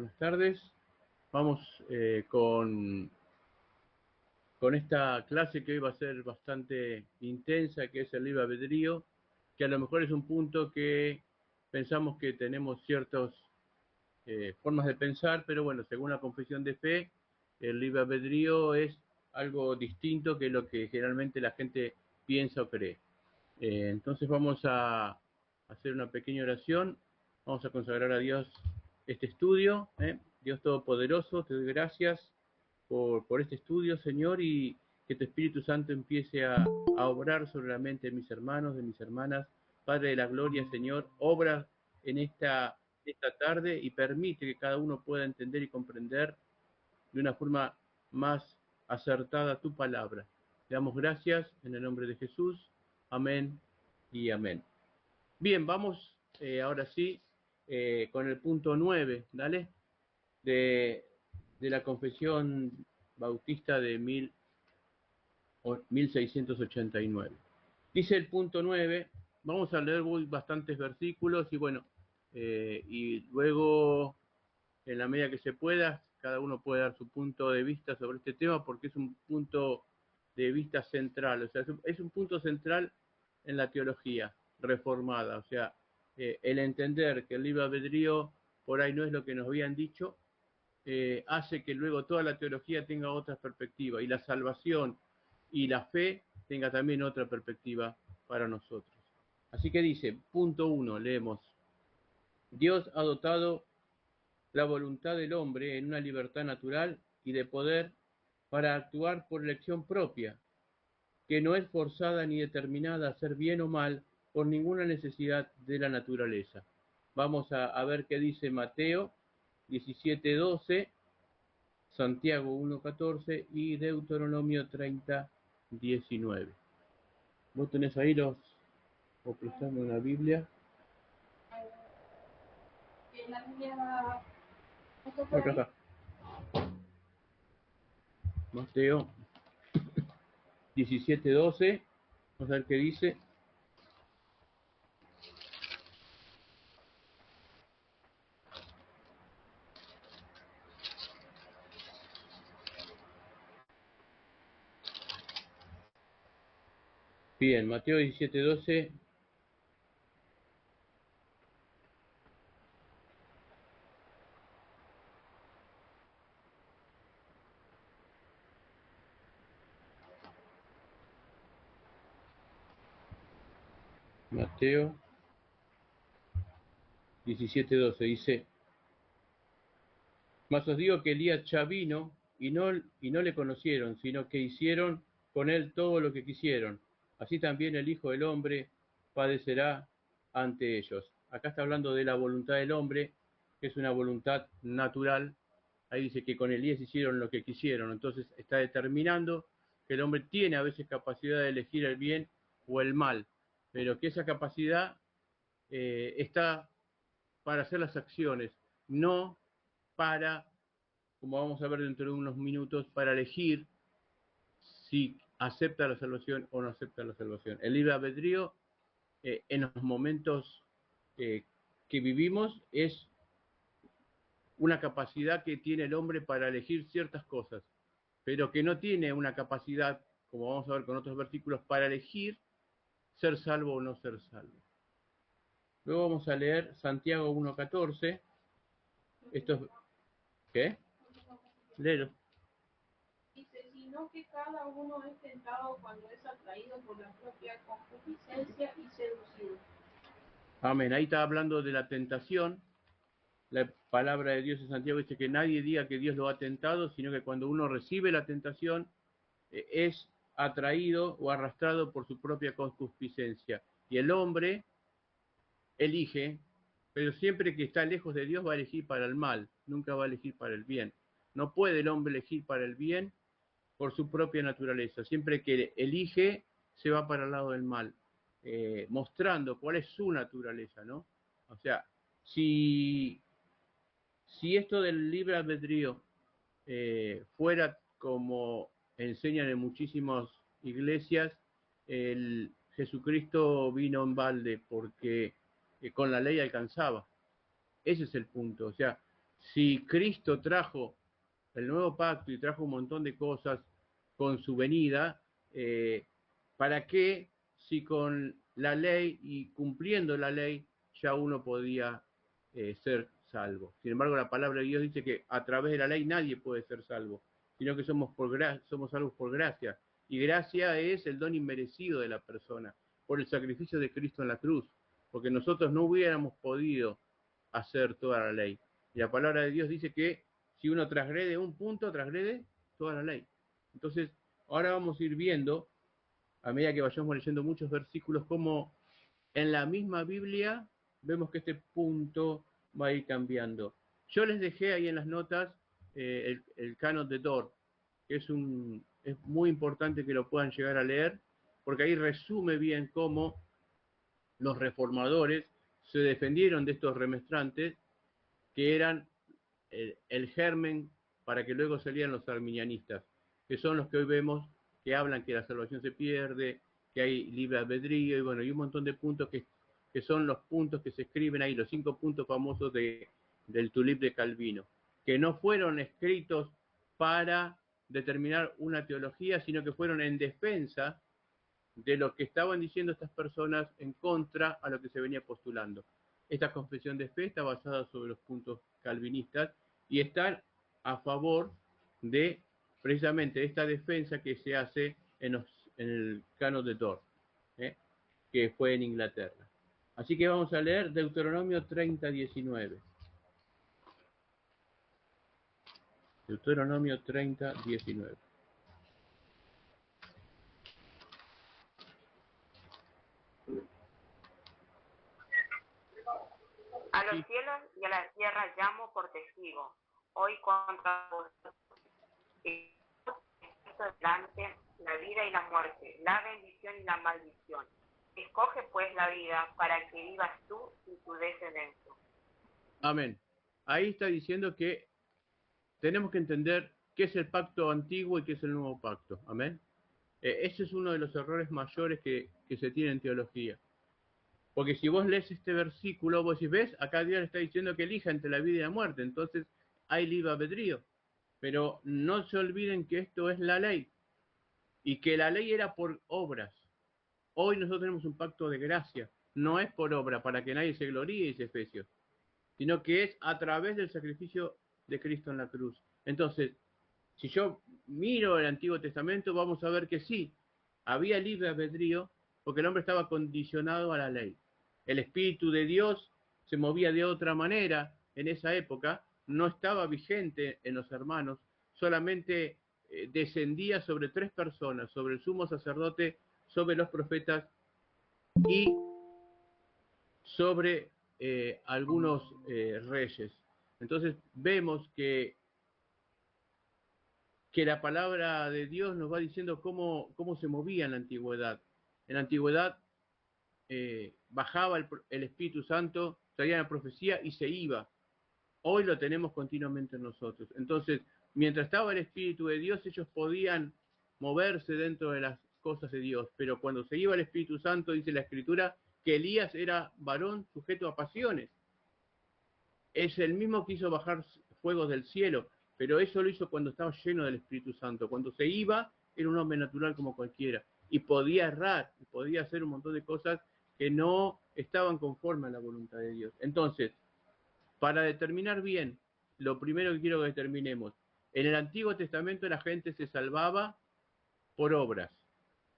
Buenas tardes. Vamos con esta clase que hoy va a ser bastante intensa, que es el libre albedrío, que a lo mejor es un punto que pensamos que tenemos ciertas formas de pensar, pero bueno, según la confesión de fe, el libre albedrío es algo distinto que lo que generalmente la gente piensa o cree. Entonces vamos a hacer una pequeña oración, vamos a consagrar a Dios este estudio. Dios Todopoderoso, te doy gracias por este estudio, Señor, y que tu Espíritu Santo empiece a obrar sobre la mente de mis hermanos, de mis hermanas. Padre de la gloria, Señor, obra en esta tarde y permite que cada uno pueda entender y comprender de una forma más acertada tu palabra. Te damos gracias en el nombre de Jesús. Amén y amén. Bien, vamos ahora sí con el punto 9, ¿dale? De la confesión bautista de 1689. Dice el punto 9, vamos a leer bastantes versículos y bueno, y luego en la medida que se pueda, cada uno puede dar su punto de vista sobre este tema porque es un punto de vista central, o sea, es un punto central en la teología reformada, o sea, el entender que el libre albedrío por ahí no es lo que nos habían dicho, hace que luego toda la teología tenga otra perspectiva y la salvación y la fe tenga también otra perspectiva para nosotros. Así que dice, punto 1, leemos, Dios ha dotado la voluntad del hombre en una libertad natural y de poder para actuar por elección propia, que no es forzada ni determinada a hacer bien o mal por ninguna necesidad de la naturaleza. Vamos a ver qué dice Mateo 17:12, Santiago 1:14 y Deuteronomio 30:19. ¿Vos tenés ahí o prestando una Biblia? En la Biblia, Acá está. Mateo 17:12. Vamos a ver qué dice. Bien, Mateo 17:12. Mateo 17:12 dice, mas os digo que Elías ya vino y no le conocieron, sino que hicieron con él todo lo que quisieron. Así también el Hijo del Hombre padecerá ante ellos. Acá está hablando de la voluntad del hombre, que es una voluntad natural. Ahí dice que con Elías hicieron lo que quisieron. Entonces está determinando que el hombre tiene a veces capacidad de elegir el bien o el mal, pero que esa capacidad está para hacer las acciones, no para, como vamos a ver dentro de unos minutos, para elegir si acepta la salvación o no acepta la salvación. El libre albedrío en los momentos que vivimos es una capacidad que tiene el hombre para elegir ciertas cosas, pero que no tiene una capacidad, como vamos a ver con otros versículos, para elegir ser salvo o no ser salvo. Luego vamos a leer Santiago 1:14. Esto es, ¿qué? Léelo. dice, sino que cada uno es tentado cuando es atraído por la propia concupiscencia y seducido. Amén. Ahí está hablando de la tentación. La palabra de Dios en Santiago dice que nadie diga que Dios lo ha tentado, sino que cuando uno recibe la tentación es atraído o arrastrado por su propia concupiscencia. Y el hombre elige, pero siempre que está lejos de Dios va a elegir para el mal, nunca va a elegir para el bien. No puede el hombre elegir para el bien por su propia naturaleza. Siempre que elige, se va para el lado del mal, mostrando cuál es su naturaleza, ¿no? O sea, si esto del libre albedrío fuera como enseñan en muchísimas iglesias, el Jesucristo vino en balde porque con la ley alcanzaba. Ese es el punto. O sea, si Cristo trajo el nuevo pacto y trajo un montón de cosas con su venida, ¿para qué si con la ley y cumpliendo la ley ya uno podía ser salvo? Sin embargo, la palabra de Dios dice que a través de la ley nadie puede ser salvo, sino que somos salvos por gracia. Y gracia es el don inmerecido de la persona, por el sacrificio de Cristo en la cruz, porque nosotros no hubiéramos podido hacer toda la ley. Y la palabra de Dios dice que si uno transgrede un punto, transgrede toda la ley. Entonces, ahora vamos a ir viendo, a medida que vayamos leyendo muchos versículos, cómo en la misma Biblia vemos que este punto va a ir cambiando. Yo les dejé ahí en las notas el canon de Dort, que es muy importante que lo puedan llegar a leer, porque ahí resume bien cómo los reformadores se defendieron de estos remestrantes que eran el germen para que luego salieran los arminianistas, que son los que hoy vemos que hablan que la salvación se pierde, que hay libre albedrío, y bueno, y un montón de puntos que son los puntos que se escriben ahí, los 5 puntos famosos del tulip de Calvino, que no fueron escritos para determinar una teología, sino que fueron en defensa de lo que estaban diciendo estas personas en contra a lo que se venía postulando. Esta confesión de fe está basada sobre los puntos calvinistas y están a favor de precisamente esta defensa que se hace en el canon de Dort, que fue en Inglaterra. Así que vamos a leer Deuteronomio 30:19. Deuteronomio 30:19. A los cielos y a la tierra llamo por testigo, hoy contra vosotros, y delante la vida y la muerte, la bendición y la maldición. Escoge pues la vida para que vivas tú y tu descendencia. Amén. Ahí está diciendo que tenemos que entender qué es el pacto antiguo y qué es el nuevo pacto. Amén. Ese es uno de los errores mayores que se tiene en teología. Porque si vos lees este versículo, vos decís, ¿ves? Acá Dios está diciendo que elija entre la vida y la muerte. Entonces hay libre albedrío. Pero no se olviden que esto es la ley. Y que la ley era por obras. Hoy nosotros tenemos un pacto de gracia. No es por obra, para que nadie se gloríe, dice Efesios. Sino que es a través del sacrificio de Cristo en la cruz. Entonces, si yo miro el Antiguo Testamento, vamos a ver que sí, había libre albedrío, porque el hombre estaba condicionado a la ley. El Espíritu de Dios se movía de otra manera en esa época, no estaba vigente en los hermanos, solamente descendía sobre 3 personas, sobre el sumo sacerdote, sobre los profetas y sobre algunos reyes. Entonces vemos que la palabra de Dios nos va diciendo cómo se movía en la antigüedad. En la antigüedad bajaba el Espíritu Santo, traía la profecía y se iba. Hoy lo tenemos continuamente en nosotros. Entonces, mientras estaba el Espíritu de Dios, ellos podían moverse dentro de las cosas de Dios. Pero cuando se iba el Espíritu Santo, dice la Escritura, que Elías era varón sujeto a pasiones. Es el mismo que hizo bajar fuegos del cielo, pero eso lo hizo cuando estaba lleno del Espíritu Santo. Cuando se iba, era un hombre natural como cualquiera. Y podía errar, y podía hacer un montón de cosas que no estaban conformes a la voluntad de Dios. Entonces, para determinar bien, lo primero que quiero que determinemos, en el Antiguo Testamento la gente se salvaba por obras.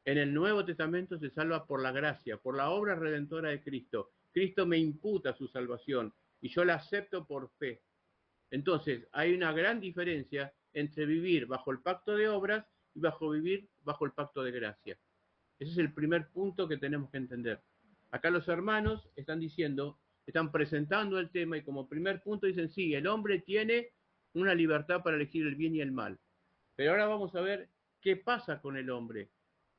En el Nuevo Testamento se salva por la gracia, por la obra redentora de Cristo. Cristo me imputa su salvación y yo la acepto por fe. Entonces, hay una gran diferencia entre vivir bajo el pacto de obras y vivir bajo el pacto de gracia. Ese es el primer punto que tenemos que entender. Acá los hermanos están presentando el tema y como primer punto dicen, sí, el hombre tiene una libertad para elegir el bien y el mal. Pero ahora vamos a ver qué pasa con el hombre.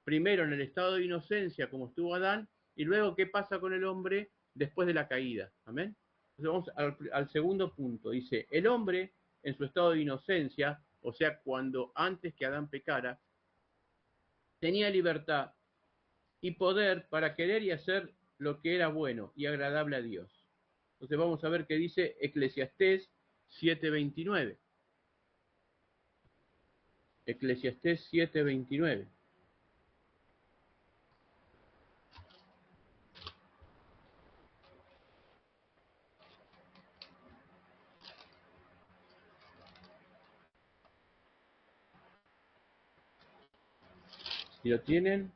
Primero en el estado de inocencia, como estuvo Adán, y luego qué pasa con el hombre después de la caída. Amén. Entonces vamos al segundo punto. Dice, el hombre en su estado de inocencia, o sea, cuando antes que Adán pecara, tenía libertad y poder para querer y hacer lo que era bueno y agradable a Dios. Entonces vamos a ver qué dice Eclesiastés 7:29. Eclesiastés 7:29. Si lo tienen,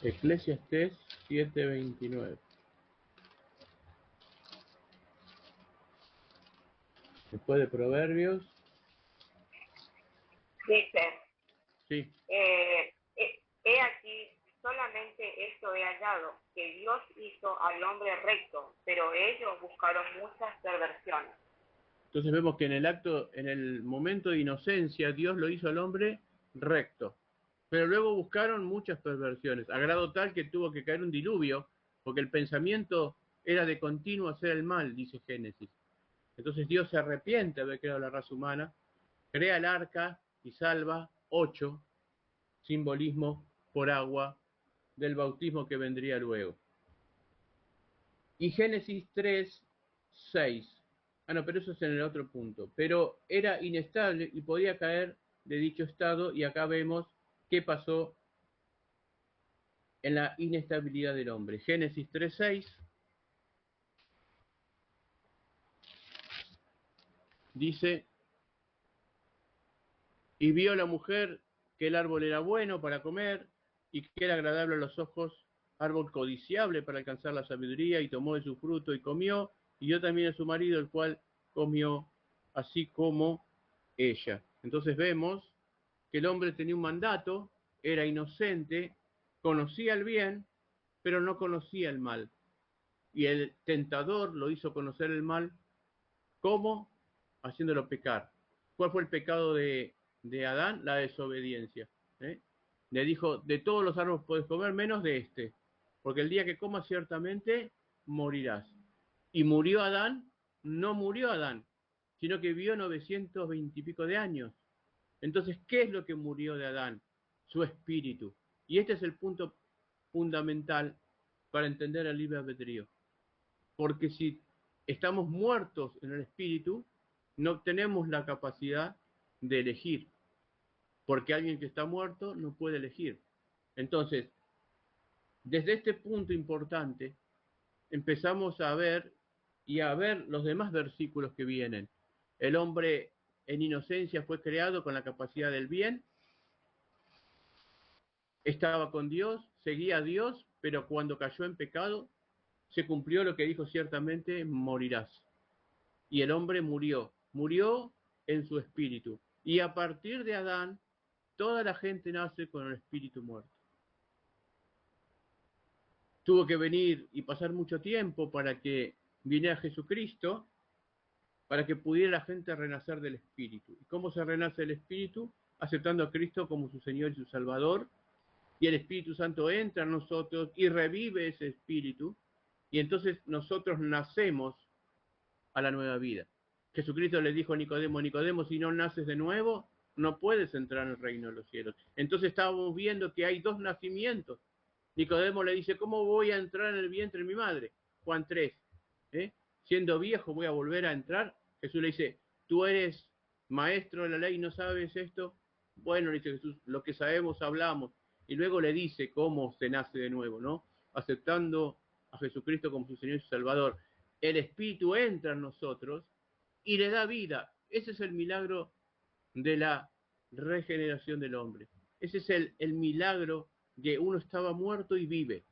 Eclesiastés 7:29. Después de Proverbios. Dice, Sí. he aquí, solamente esto he hallado, que Dios hizo al hombre recto, pero ellos buscaron muchas perversiones. Entonces vemos que en el momento de inocencia, Dios lo hizo al hombre recto. Pero luego buscaron muchas perversiones, a grado tal que tuvo que caer un diluvio, porque el pensamiento era de continuo hacer el mal, dice Génesis. Entonces Dios se arrepiente de haber creado la raza humana, crea el arca y salva 8, simbolismo por agua del bautismo que vendría luego. Y Génesis 3:6. No, pero eso es en el otro punto. Pero era inestable y podía caer de dicho estado, y acá vemos qué pasó en la inestabilidad del hombre. Génesis 3:6 dice, y vio la mujer que el árbol era bueno para comer y que era agradable a los ojos, árbol codiciable para alcanzar la sabiduría, y tomó de su fruto y comió, y dio también a su marido, el cual comió así como ella. Entonces vemos que el hombre tenía un mandato, era inocente, conocía el bien, pero no conocía el mal. Y el tentador lo hizo conocer el mal, ¿cómo? Haciéndolo pecar. ¿Cuál fue el pecado de Adán? La desobediencia. Le dijo, de todos los árboles puedes comer menos de este, porque el día que comas ciertamente morirás. Y murió Adán, no murió Adán, sino que vivió 920 y pico de años. Entonces, ¿qué es lo que murió de Adán? Su espíritu. Y este es el punto fundamental para entender el libre albedrío. Porque si estamos muertos en el espíritu, no tenemos la capacidad de elegir. Porque alguien que está muerto no puede elegir. Entonces, desde este punto importante, empezamos a ver y a ver los demás versículos que vienen. El hombre en inocencia fue creado con la capacidad del bien, estaba con Dios, seguía a Dios, pero cuando cayó en pecado, se cumplió lo que dijo: ciertamente morirás. Y el hombre murió en su espíritu. Y a partir de Adán, toda la gente nace con el espíritu muerto. Tuvo que venir y pasar mucho tiempo para que viniera Jesucristo, para que pudiera la gente renacer del espíritu. ¿Y cómo se renace del espíritu? Aceptando a Cristo como su Señor y su Salvador, y el Espíritu Santo entra en nosotros y revive ese espíritu, y entonces nosotros nacemos a la nueva vida. Jesucristo le dijo a Nicodemo: Nicodemo, si no naces de nuevo, no puedes entrar en el reino de los cielos. Entonces estábamos viendo que hay dos nacimientos. Nicodemo le dice: ¿cómo voy a entrar en el vientre de mi madre? Juan 3. Siendo viejo voy a volver a entrar. Jesús le dice: tú eres maestro de la ley y no sabes esto. Bueno, le dice Jesús, lo que sabemos hablamos. Y luego le dice cómo se nace de nuevo, ¿no? Aceptando a Jesucristo como su Señor y su Salvador. El Espíritu entra en nosotros y le da vida. Ese es el milagro de la regeneración del hombre. Ese es el milagro de uno estaba muerto y vive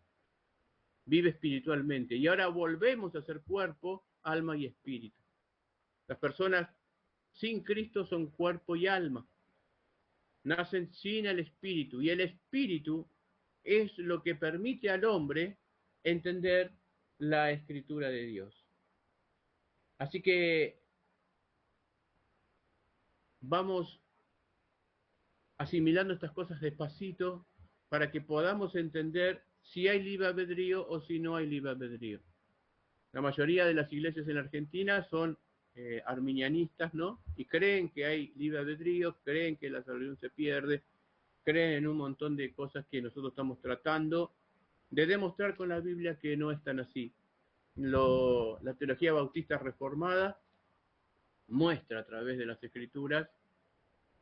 espiritualmente. Y ahora volvemos a ser cuerpo, alma y espíritu. Las personas sin Cristo son cuerpo y alma. Nacen sin el espíritu. Y el espíritu es lo que permite al hombre entender la escritura de Dios. Así que vamos asimilando estas cosas despacito para que podamos entender si hay libre albedrío o si no hay libre albedrío. La mayoría de las iglesias en Argentina son arminianistas, ¿no? Y creen que hay libre albedrío, creen que la salvación se pierde. creen en un montón de cosas que nosotros estamos tratando de demostrar con la Biblia que no es tan así. La teología bautista reformada muestra a través de las escrituras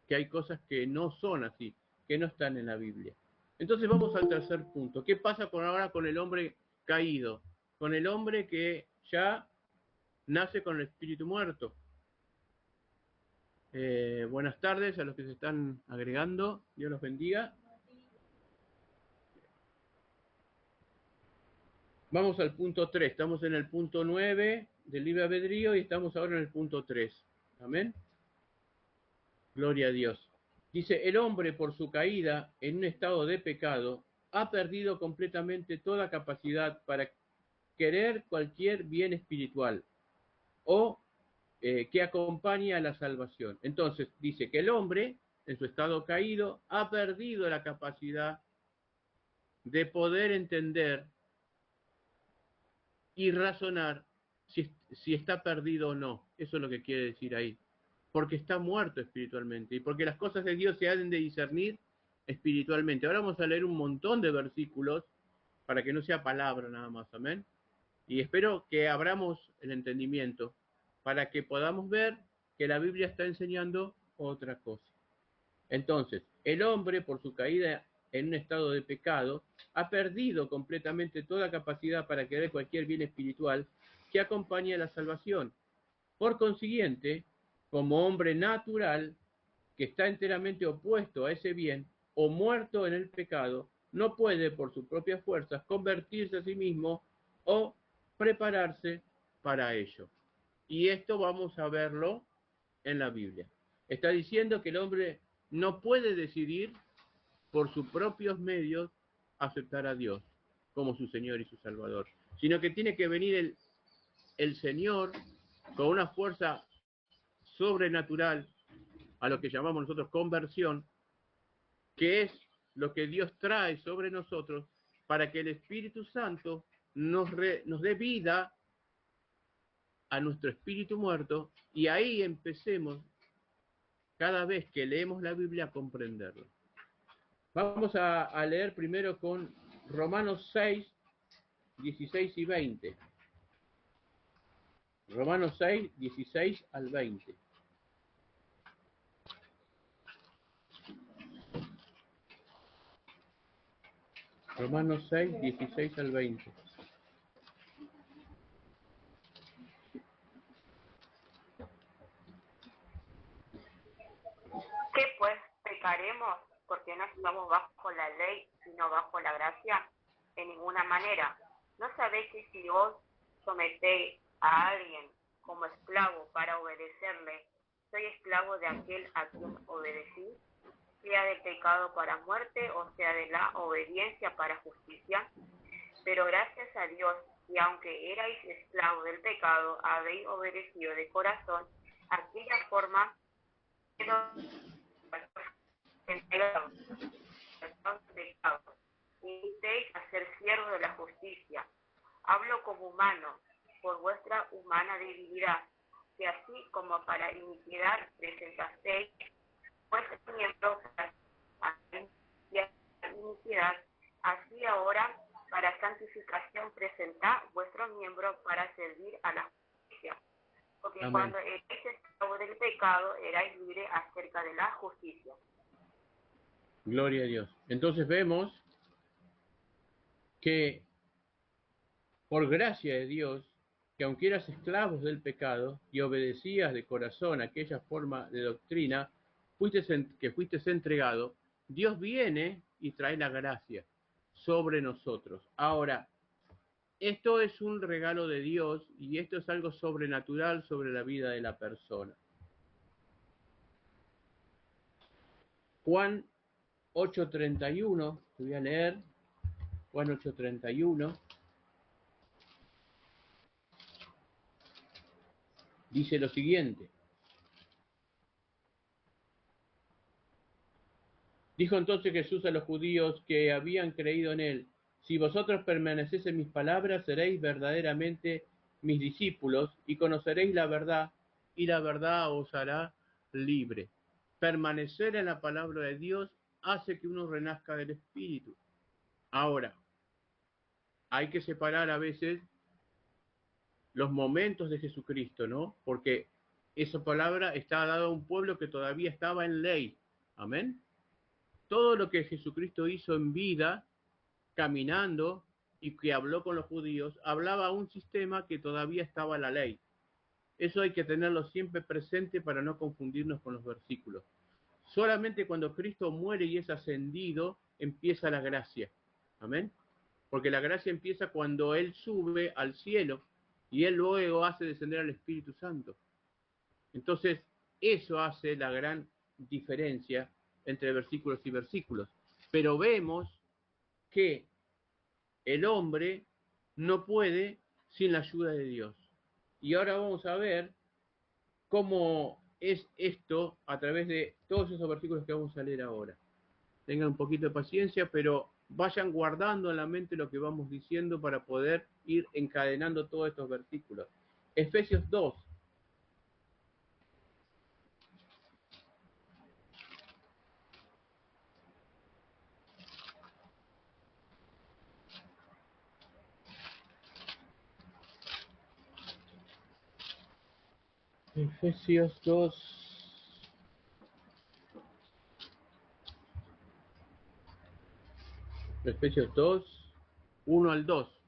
que hay cosas que no son así, que no están en la Biblia. Entonces vamos al tercer punto. ¿Qué pasa ahora con el hombre caído? Con el hombre que ya nace con el espíritu muerto. Buenas tardes a los que se están agregando. Dios los bendiga. Vamos al punto 3. Estamos en el punto 9 del libre albedrío y estamos ahora en el punto 3. Amén. Gloria a Dios. Dice, el hombre por su caída en un estado de pecado ha perdido completamente toda capacidad para querer cualquier bien espiritual o que acompañe a la salvación. Entonces dice que el hombre en su estado caído ha perdido la capacidad de poder entender y razonar si está perdido o no. Eso es lo que quiere decir ahí. Porque está muerto espiritualmente y porque las cosas de Dios se han de discernir espiritualmente. Ahora vamos a leer un montón de versículos para que no sea palabra nada más, amén. Y espero que abramos el entendimiento para que podamos ver que la Biblia está enseñando otra cosa. Entonces, el hombre por su caída en un estado de pecado ha perdido completamente toda capacidad para querer cualquier bien espiritual que acompañe a la salvación. Por consiguiente, como hombre natural que está enteramente opuesto a ese bien o muerto en el pecado, no puede por sus propias fuerzas convertirse a sí mismo o prepararse para ello. Y esto vamos a verlo en la Biblia. Está diciendo que el hombre no puede decidir por sus propios medios aceptar a Dios como su Señor y su Salvador, sino que tiene que venir el Señor con una fuerza sobrenatural, a lo que llamamos nosotros conversión, que es lo que Dios trae sobre nosotros para que el Espíritu Santo nos dé vida a nuestro espíritu muerto y ahí empecemos cada vez que leemos la Biblia a comprenderlo. Vamos a leer primero con Romanos 6, 16 y 20. Romanos 6, 16 al 20. Romanos 6, 16 al 20. ¿Qué pues pecaremos? Porque no estamos bajo la ley, sino bajo la gracia. En ninguna manera. ¿No sabéis que si os sometéis a alguien como esclavo para obedecerle, soy esclavo de aquel a quien obedecís, sea del pecado para muerte o sea de la obediencia para justicia? Pero gracias a Dios, y aunque erais esclavos del pecado, habéis obedecido de corazón aquella forma que invitéis a ser siervos de la justicia. Hablo como humano, por vuestra humana debilidad, que así como para iniquidad presentasteis vuestros miembros para iniquidad, así ahora para santificación presentad vuestros miembros para servir a la justicia. Porque amén. Cuando erais esclavos del pecado, erais libres acerca de la justicia. Gloria a Dios. Entonces vemos que por gracia de Dios, que aunque eras esclavos del pecado y obedecías de corazón aquella forma de doctrina que fuiste entregado, Dios viene y trae la gracia sobre nosotros. Ahora, esto es un regalo de Dios y esto es algo sobrenatural sobre la vida de la persona. Juan 8:31, te voy a leer, Juan 8:31, dice lo siguiente. Dijo entonces Jesús a los judíos que habían creído en él: si vosotros permanecéis en mis palabras, seréis verdaderamente mis discípulos y conoceréis la verdad, y la verdad os hará libre. Permanecer en la palabra de Dios hace que uno renazca del Espíritu. Ahora, hay que separar a veces los momentos de Jesucristo, ¿no? Porque esa palabra está dada a un pueblo que todavía estaba en ley. Amén. Todo lo que Jesucristo hizo en vida, caminando y que habló con los judíos, hablaba a un sistema que todavía estaba en la ley. Eso hay que tenerlo siempre presente para no confundirnos con los versículos. Solamente cuando Cristo muere y es ascendido, empieza la gracia. Amén. Porque la gracia empieza cuando Él sube al cielo y Él luego hace descender al Espíritu Santo. Entonces, eso hace la gran diferencia entre versículos y versículos. Pero vemos que el hombre no puede sin la ayuda de Dios. Y ahora vamos a ver cómo es esto a través de todos esos versículos que vamos a leer ahora. Tengan un poquito de paciencia, pero vayan guardando en la mente lo que vamos diciendo para poder ir encadenando todos estos versículos. Efesios 2. Efesios 2. Efesios 2, 1 al 2.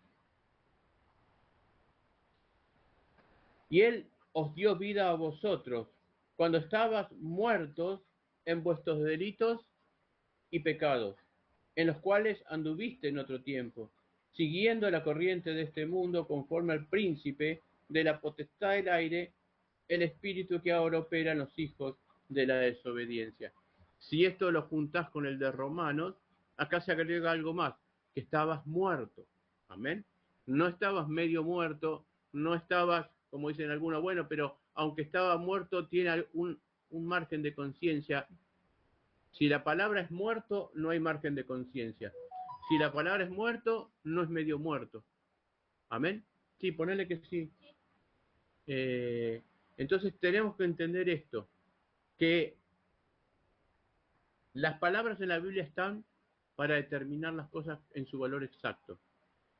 Y Él os dio vida a vosotros cuando estabas muertos en vuestros delitos y pecados, en los cuales anduviste en otro tiempo, siguiendo la corriente de este mundo conforme al príncipe de la potestad del aire, el espíritu que ahora opera en los hijos de la desobediencia. Si esto lo juntás con el de Romanos, acá se agrega algo más, que estabas muerto. Amén. No estabas medio muerto, no estabas, como dicen algunos, bueno, pero aunque estaba muerto, tiene un margen de conciencia. Si la palabra es muerto, no hay margen de conciencia. Si la palabra es muerto, no es medio muerto. Amén. Sí, ponele que sí. Entonces tenemos que entender esto, que las palabras en la Biblia están para determinar las cosas en su valor exacto.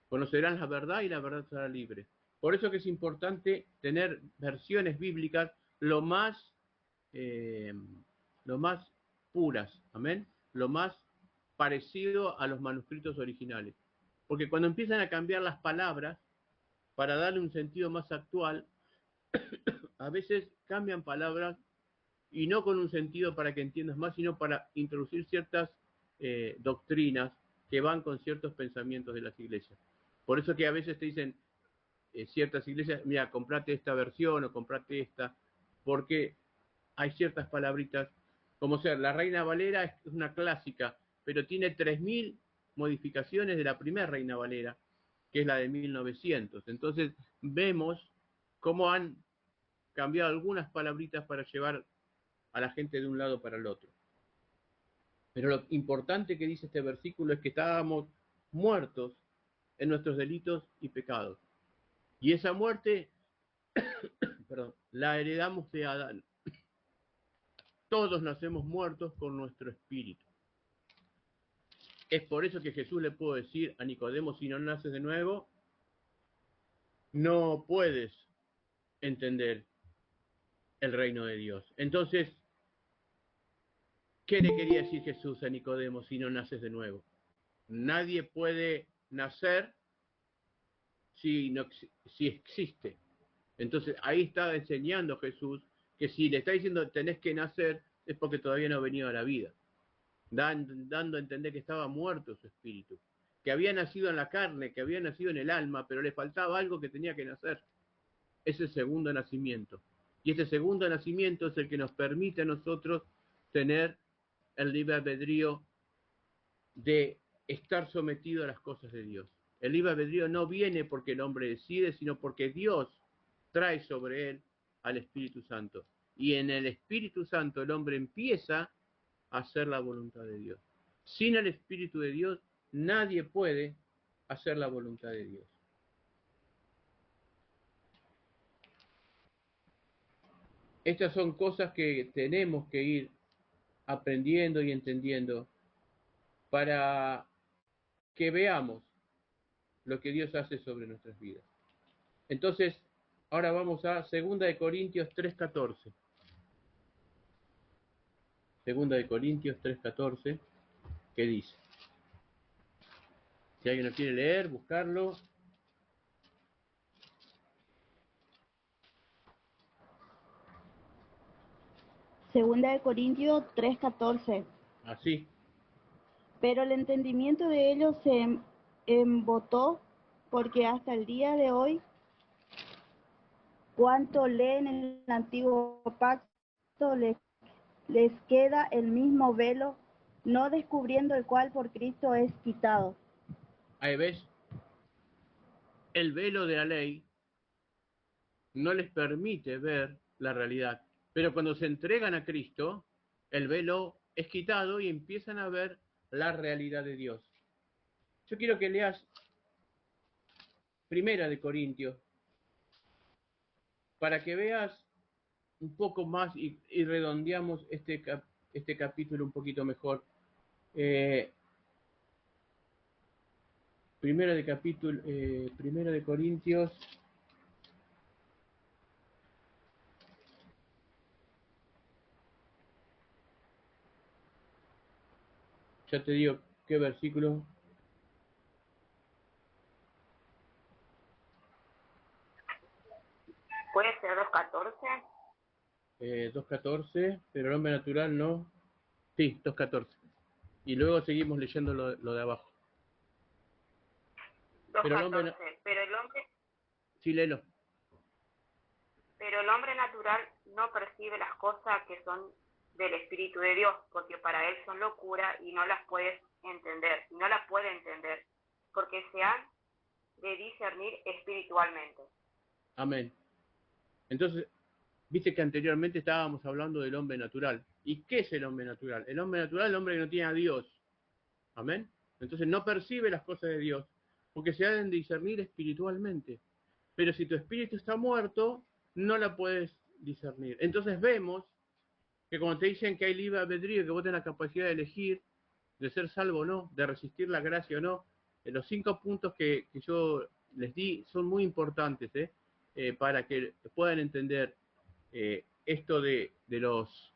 Conocerán la verdad y la verdad será libre. Por eso que es importante tener versiones bíblicas lo más puras, amén, lo más parecido a los manuscritos originales. Porque cuando empiezan a cambiar las palabras para darle un sentido más actual, a veces cambian palabras y no con un sentido para que entiendas más, sino para introducir ciertas doctrinas que van con ciertos pensamientos de las iglesias. Por eso que a veces te dicen ciertas iglesias, mira, comprate esta versión o comprate esta, porque hay ciertas palabritas, como ser, la Reina Valera es una clásica, pero tiene 3000 modificaciones de la primera Reina Valera, que es la de 1900. Entonces vemos cómo han cambiado algunas palabritas para llevar a la gente de un lado para el otro. Pero lo importante que dice este versículo es que estábamos muertos en nuestros delitos y pecados. Y esa muerte, perdón, la heredamos de Adán. Todos nacemos muertos con nuestro espíritu. Es por eso que Jesús le pudo decir a Nicodemo, si no naces de nuevo, no puedes entender el reino de Dios. Entonces, ¿qué le quería decir Jesús a Nicodemo si no naces de nuevo? Nadie puede nacer si existe. Entonces, ahí está enseñando Jesús que si le está diciendo tenés que nacer, es porque todavía no ha venido a la vida. Dando a entender que estaba muerto su espíritu, que había nacido en la carne, que había nacido en el alma, pero le faltaba algo que tenía que nacer. Es el segundo nacimiento. Y este segundo nacimiento es el que nos permite a nosotros tener el libre albedrío de estar sometido a las cosas de Dios. El libre albedrío no viene porque el hombre decide, sino porque Dios trae sobre él al Espíritu Santo. Y en el Espíritu Santo el hombre empieza a hacer la voluntad de Dios. Sin el Espíritu de Dios, nadie puede hacer la voluntad de Dios. Estas son cosas que tenemos que ir aprendiendo y entendiendo para que veamos lo que Dios hace sobre nuestras vidas. Entonces, ahora vamos a 2 Corintios 3:14. 2 Corintios 3:14, que dice, si alguien lo quiere leer, buscarlo. Segunda de Corintios 3:14. Así. Pero el entendimiento de ellos se embotó, porque hasta el día de hoy, cuanto leen el antiguo pacto, les queda el mismo velo, no descubriendo el cual por Cristo es quitado. Ahí ves, el velo de la ley no les permite ver la realidad. Pero cuando se entregan a Cristo, el velo es quitado y empiezan a ver la realidad de Dios. Yo quiero que leas 1 Corintios para que veas un poco más y redondeamos este capítulo un poquito mejor. Primera de Corintios. Ya te digo qué versículo. ¿Puede ser 2:14? 2:14, pero el hombre natural no. Sí, 2:14. Y luego seguimos leyendo lo de abajo. Pero el hombre, 2:14. sí, léelo. Pero el hombre natural no percibe las cosas que son del Espíritu de Dios, porque para él son locura y no las puede entender, porque se han de discernir espiritualmente. Amén. Entonces, viste que anteriormente estábamos hablando del hombre natural. ¿Y qué es el hombre natural? El hombre natural es el hombre que no tiene a Dios. Amén. Entonces no percibe las cosas de Dios, porque se han de discernir espiritualmente. Pero si tu espíritu está muerto, no la puedes discernir. Entonces vemos que cuando te dicen que hay libre albedrío, que vos tenés la capacidad de elegir, de ser salvo o no, de resistir la gracia o no, los 5 puntos que yo les di son muy importantes para que puedan entender esto de los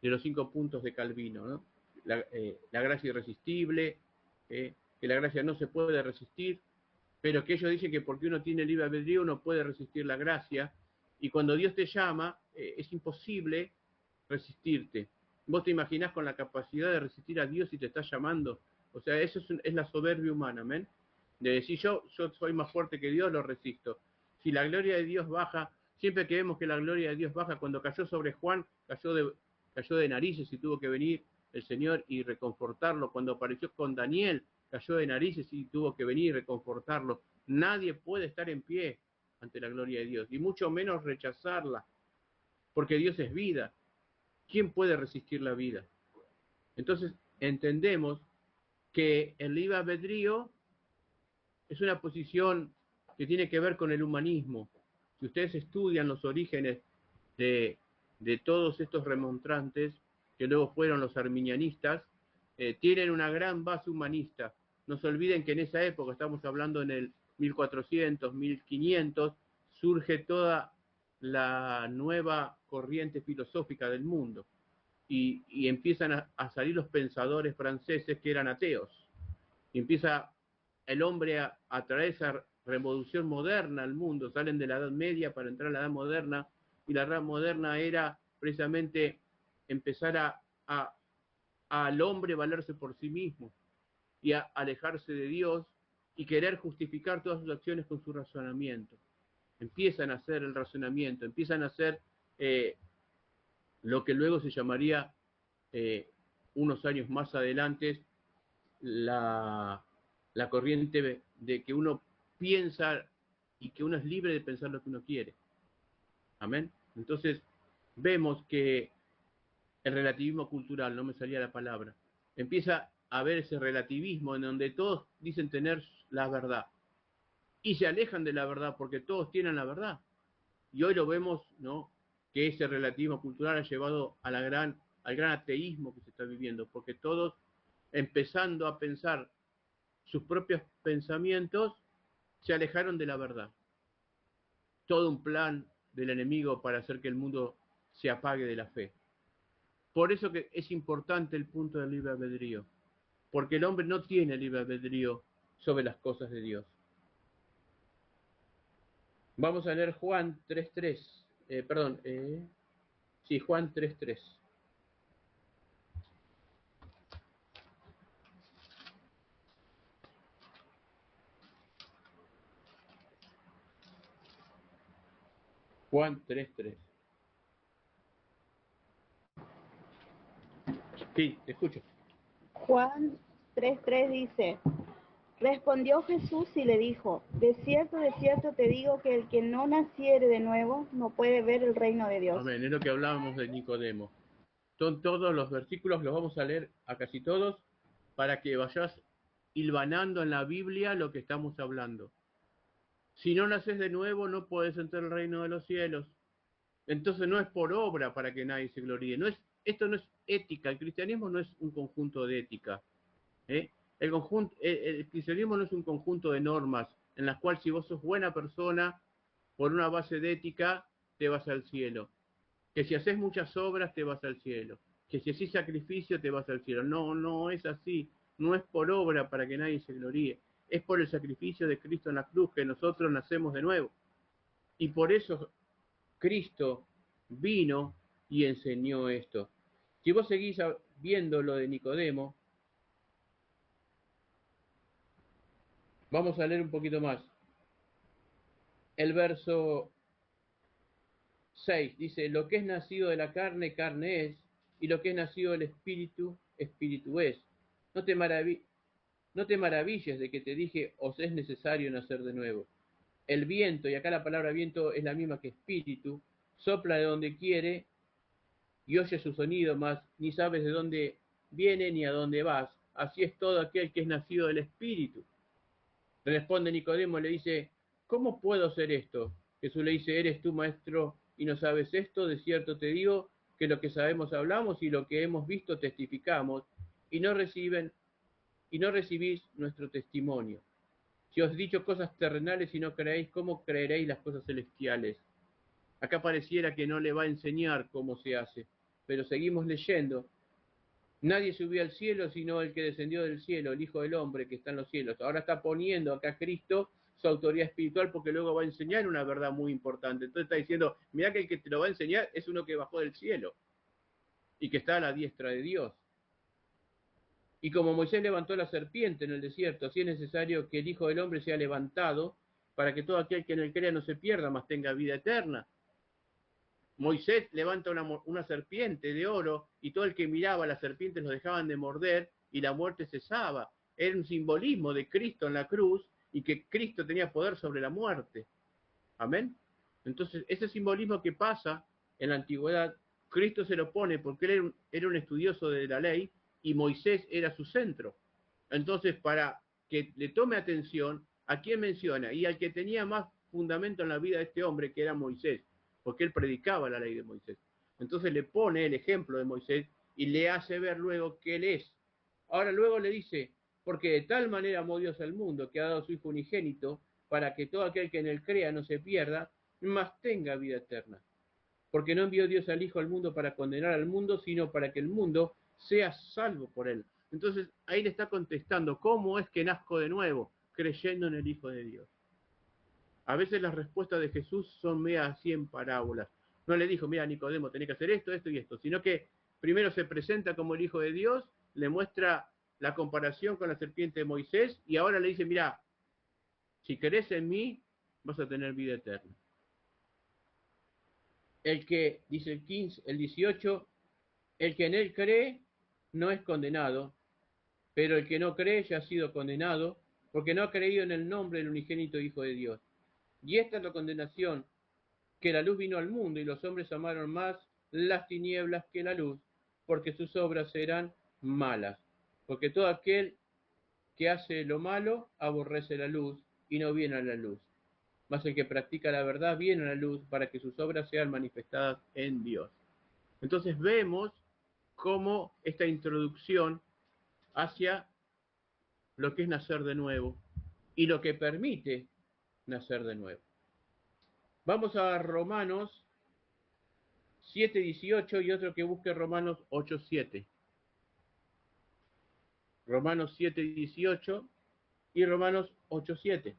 5 puntos de Calvino, ¿no? La gracia irresistible, que la gracia no se puede resistir, pero que ellos dicen que porque uno tiene libre albedrío uno puede resistir la gracia, y cuando Dios te llama es imposible resistirte. Vos te imaginás con la capacidad de resistir a Dios si te está llamando. O sea, eso es la soberbia humana, ¿amén? De decir yo soy más fuerte que Dios, lo resisto. Si la gloria de Dios baja, siempre que vemos que la gloria de Dios baja, cuando cayó sobre Juan, cayó de narices y tuvo que venir el Señor y reconfortarlo. Cuando apareció con Daniel, cayó de narices y tuvo que venir y reconfortarlo. Nadie puede estar en pie ante la gloria de Dios, y mucho menos rechazarla, porque Dios es vida. ¿Quién puede resistir la vida? Entonces entendemos que el libre albedrío es una posición que tiene que ver con el humanismo. Si ustedes estudian los orígenes de todos estos remonstrantes, que luego fueron los arminianistas, tienen una gran base humanista. No se olviden que en esa época, estamos hablando en el 1400, 1500, surge toda la nueva corriente filosófica del mundo. Y empiezan a salir los pensadores franceses que eran ateos. Y empieza el hombre a traer esa revolución moderna al mundo. Salen de la Edad Media para entrar a la Edad Moderna, y la Edad Moderna era precisamente empezar al hombre valerse por sí mismo y a alejarse de Dios y querer justificar todas sus acciones con su razonamiento. Empiezan a hacer el razonamiento, empiezan a hacer lo que luego se llamaría unos años más adelante la corriente de que uno piensa y que uno es libre de pensar lo que uno quiere. Amén. Entonces vemos que el relativismo cultural, no me salía la palabra, empieza a haber ese relativismo en donde todos dicen tener la verdad y se alejan de la verdad porque todos tienen la verdad. Y hoy lo vemos, ¿no?, que ese relativismo cultural ha llevado al gran ateísmo que se está viviendo, porque todos empezando a pensar sus propios pensamientos, se alejaron de la verdad. Todo un plan del enemigo para hacer que el mundo se apague de la fe. Por eso que es importante el punto del libre albedrío, porque el hombre no tiene libre albedrío sobre las cosas de Dios. Vamos a leer Juan 3.3. Juan 3.3. Juan 3.3. Sí, te escucho. Juan 3:3 dice, respondió Jesús y le dijo, de cierto te digo que el que no naciere de nuevo no puede ver el reino de Dios. Amén, es lo que hablábamos de Nicodemo. Son todos los versículos, los vamos a leer a casi todos, para que vayas hilvanando en la Biblia lo que estamos hablando. Si no naces de nuevo, no puedes entrar al reino de los cielos. Entonces no es por obra para que nadie se gloríe. Esto no es ética. El cristianismo no es un conjunto de ética. El cristianismo no es un conjunto de normas en las cuales si vos sos buena persona, por una base de ética, te vas al cielo. Que si haces muchas obras, te vas al cielo. Que si haces sacrificio, te vas al cielo. No es así. No es por obra para que nadie se gloríe. Es por el sacrificio de Cristo en la cruz que nosotros nacemos de nuevo. Y por eso Cristo vino y enseñó esto. Si vos seguís viendo lo de Nicodemo, vamos a leer un poquito más. El verso 6 dice, lo que es nacido de la carne, carne es, y lo que es nacido del espíritu, espíritu es. No te maravilles de que te dije, os es necesario nacer de nuevo. El viento, y acá la palabra viento es la misma que espíritu, sopla de donde quiere y oye su sonido, mas ni sabes de dónde viene ni a dónde vas. Así es todo aquel que es nacido del espíritu. Responde Nicodemo, le dice, ¿cómo puedo hacer esto? Jesús le dice, ¿eres tú maestro y no sabes esto? De cierto te digo que lo que sabemos hablamos y lo que hemos visto testificamos y no recibís nuestro testimonio. Si os he dicho cosas terrenales y no creéis, ¿cómo creeréis las cosas celestiales? Acá pareciera que no le va a enseñar cómo se hace, pero seguimos leyendo. Nadie subió al cielo sino el que descendió del cielo, el Hijo del Hombre que está en los cielos. Ahora está poniendo acá Cristo su autoridad espiritual porque luego va a enseñar una verdad muy importante. Entonces está diciendo, mirá que el que te lo va a enseñar es uno que bajó del cielo y que está a la diestra de Dios. Y como Moisés levantó la serpiente en el desierto, así es necesario que el Hijo del Hombre sea levantado para que todo aquel que en él crea no se pierda, mas tenga vida eterna. Moisés levanta una serpiente de oro y todo el que miraba a las serpientes los dejaban de morder y la muerte cesaba. Era un simbolismo de Cristo en la cruz y que Cristo tenía poder sobre la muerte. Amén. Entonces, ese simbolismo que pasa en la antigüedad, Cristo se lo pone porque él era un estudioso de la ley y Moisés era su centro. Entonces, para que le tome atención, ¿a quién menciona? Y al que tenía más fundamento en la vida de este hombre, que era Moisés, porque él predicaba la ley de Moisés. Entonces le pone el ejemplo de Moisés y le hace ver luego que él es. Ahora luego le dice, porque de tal manera amó Dios al mundo, que ha dado a su Hijo unigénito, para que todo aquel que en él crea no se pierda, mas tenga vida eterna. Porque no envió Dios al Hijo al mundo para condenar al mundo, sino para que el mundo sea salvo por él. Entonces ahí le está contestando, ¿cómo es que nazco de nuevo? Creyendo en el Hijo de Dios. A veces las respuestas de Jesús son medio así en parábolas. No le dijo, mira Nicodemo, tenés que hacer esto, esto y esto, sino que primero se presenta como el Hijo de Dios, le muestra la comparación con la serpiente de Moisés y ahora le dice, mira, si crees en mí, vas a tener vida eterna. El que, dice el 18, el que en él cree no es condenado, pero el que no cree ya ha sido condenado, porque no ha creído en el nombre del unigénito Hijo de Dios. Y esta es la condenación, que la luz vino al mundo y los hombres amaron más las tinieblas que la luz, porque sus obras eran malas. Porque todo aquel que hace lo malo aborrece la luz y no viene a la luz. Mas el que practica la verdad viene a la luz para que sus obras sean manifestadas en Dios. Entonces vemos cómo esta introducción hacia lo que es nacer de nuevo y lo que permite nacer de nuevo. Vamos a Romanos 7:18 y otro que busque Romanos 8:7. Romanos 7:18 y Romanos 8:7.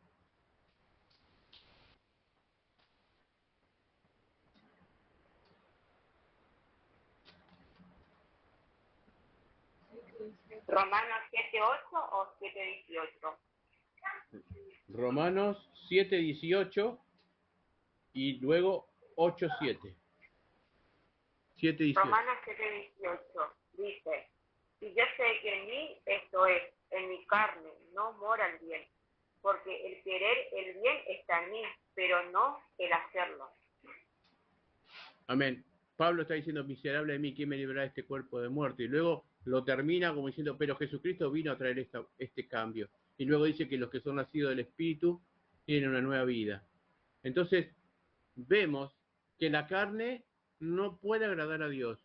¿Romanos 7:8 o 7:18? Romanos 7:18 y luego 8:7. 7:18. Romanos 7:18 dice: y yo sé que en mí, esto es, en mi carne, no mora el bien, porque el querer el bien está en mí, pero no el hacerlo. Amén. Pablo está diciendo, miserable de mí, ¿quién me librará de este cuerpo de muerte? Y luego lo termina como diciendo, pero Jesucristo vino a traer este cambio. Y luego dice que los que son nacidos del Espíritu tienen una nueva vida. Entonces, vemos que la carne no puede agradar a Dios.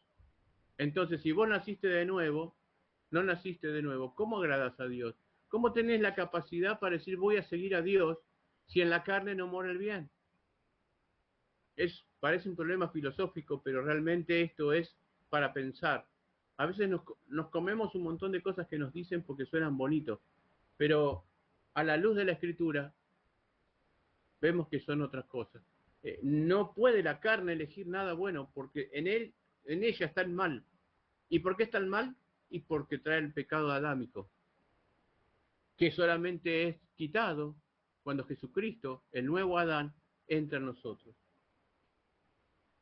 Entonces, si vos naciste de nuevo, no naciste de nuevo, ¿cómo agradas a Dios? ¿Cómo tenés la capacidad para decir voy a seguir a Dios si en la carne no mora el bien? Parece un problema filosófico, pero realmente esto es para pensar. A veces nos comemos un montón de cosas que nos dicen porque suenan bonitos, pero a la luz de la Escritura vemos que son otras cosas. No puede la carne elegir nada bueno porque en ella está el mal. ¿Y por qué está el mal? Y porque trae el pecado adámico, que solamente es quitado cuando Jesucristo, el nuevo Adán, entra en nosotros.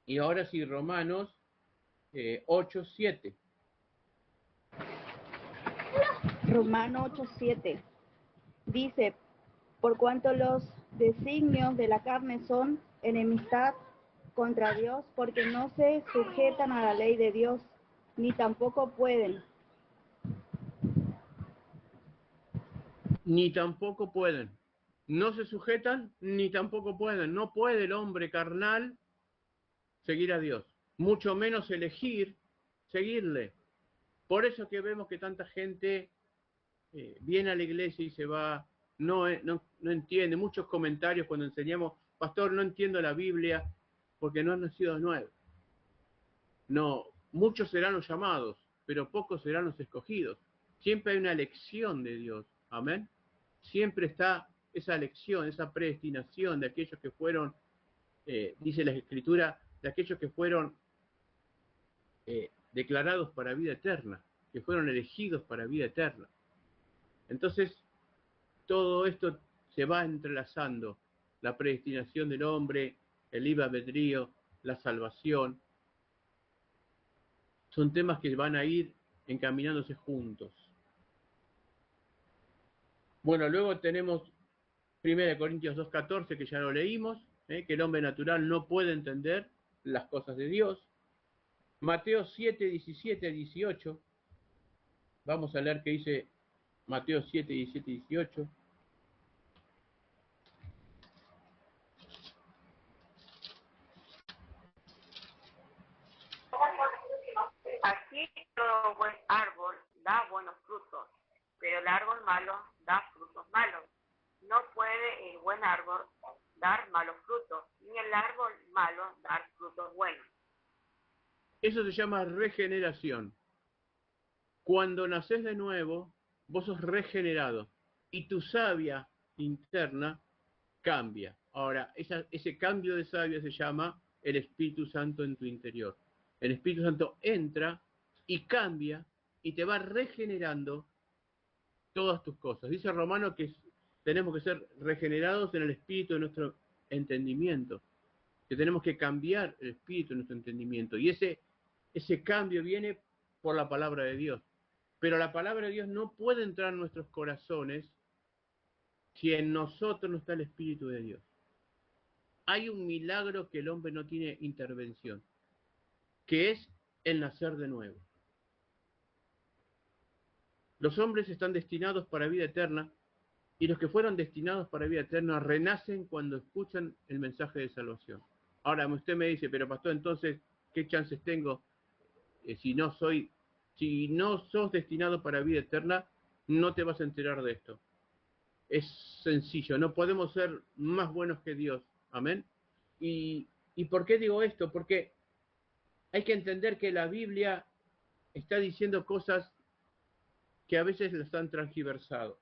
Y ahora sí, Romanos 8:7. Romano 8:7 dice, por cuanto los designios de la carne son enemistad contra Dios, porque no se sujetan a la ley de Dios, ni tampoco pueden. Ni tampoco pueden. No se sujetan, ni tampoco pueden. No puede el hombre carnal seguir a Dios, mucho menos elegir seguirle. Por eso que vemos que tanta gente viene a la iglesia y se va, no entiende. Muchos comentarios cuando enseñamos, pastor, no entiendo la Biblia porque no han nacido de nuevo. No, muchos serán los llamados, pero pocos serán los escogidos. Siempre hay una elección de Dios, amén. Siempre está esa elección, esa predestinación de aquellos que fueron, dice la Escritura, de aquellos que fueron declarados para vida eterna, que fueron elegidos para vida eterna. Entonces, todo esto se va entrelazando, la predestinación del hombre, el libre albedrío, la salvación, son temas que van a ir encaminándose juntos. Bueno, luego tenemos 1 Corintios 2:14, que ya lo leímos, que el hombre natural no puede entender las cosas de Dios. Mateo 7:17-18, vamos a leer qué dice Mateo 7:17-18. Así todo buen árbol da buenos frutos, pero el árbol malo da frutos malos. No puede el buen árbol dar malos frutos, ni el árbol malo dar frutos buenos. Eso se llama regeneración. Cuando nacés de nuevo, vos sos regenerado y tu savia interna cambia. Ahora, ese cambio de savia se llama el Espíritu Santo en tu interior. El Espíritu Santo entra y cambia y te va regenerando todas tus cosas. Dice Romano que tenemos que ser regenerados en el espíritu de nuestro entendimiento, que tenemos que cambiar el espíritu de nuestro entendimiento. Y ese cambio viene por la palabra de Dios. Pero la palabra de Dios no puede entrar en nuestros corazones si en nosotros no está el Espíritu de Dios. Hay un milagro que el hombre no tiene intervención, que es el nacer de nuevo. Los hombres están destinados para vida eterna, y los que fueron destinados para vida eterna renacen cuando escuchan el mensaje de salvación. Ahora, usted me dice, pero pastor, entonces, ¿qué chances tengo si no soy Si no sos destinado para vida eterna, no te vas a enterar de esto. Es sencillo, no podemos ser más buenos que Dios. Amén. ¿Y por qué digo esto? Porque hay que entender que la Biblia está diciendo cosas que a veces las han transgiversado.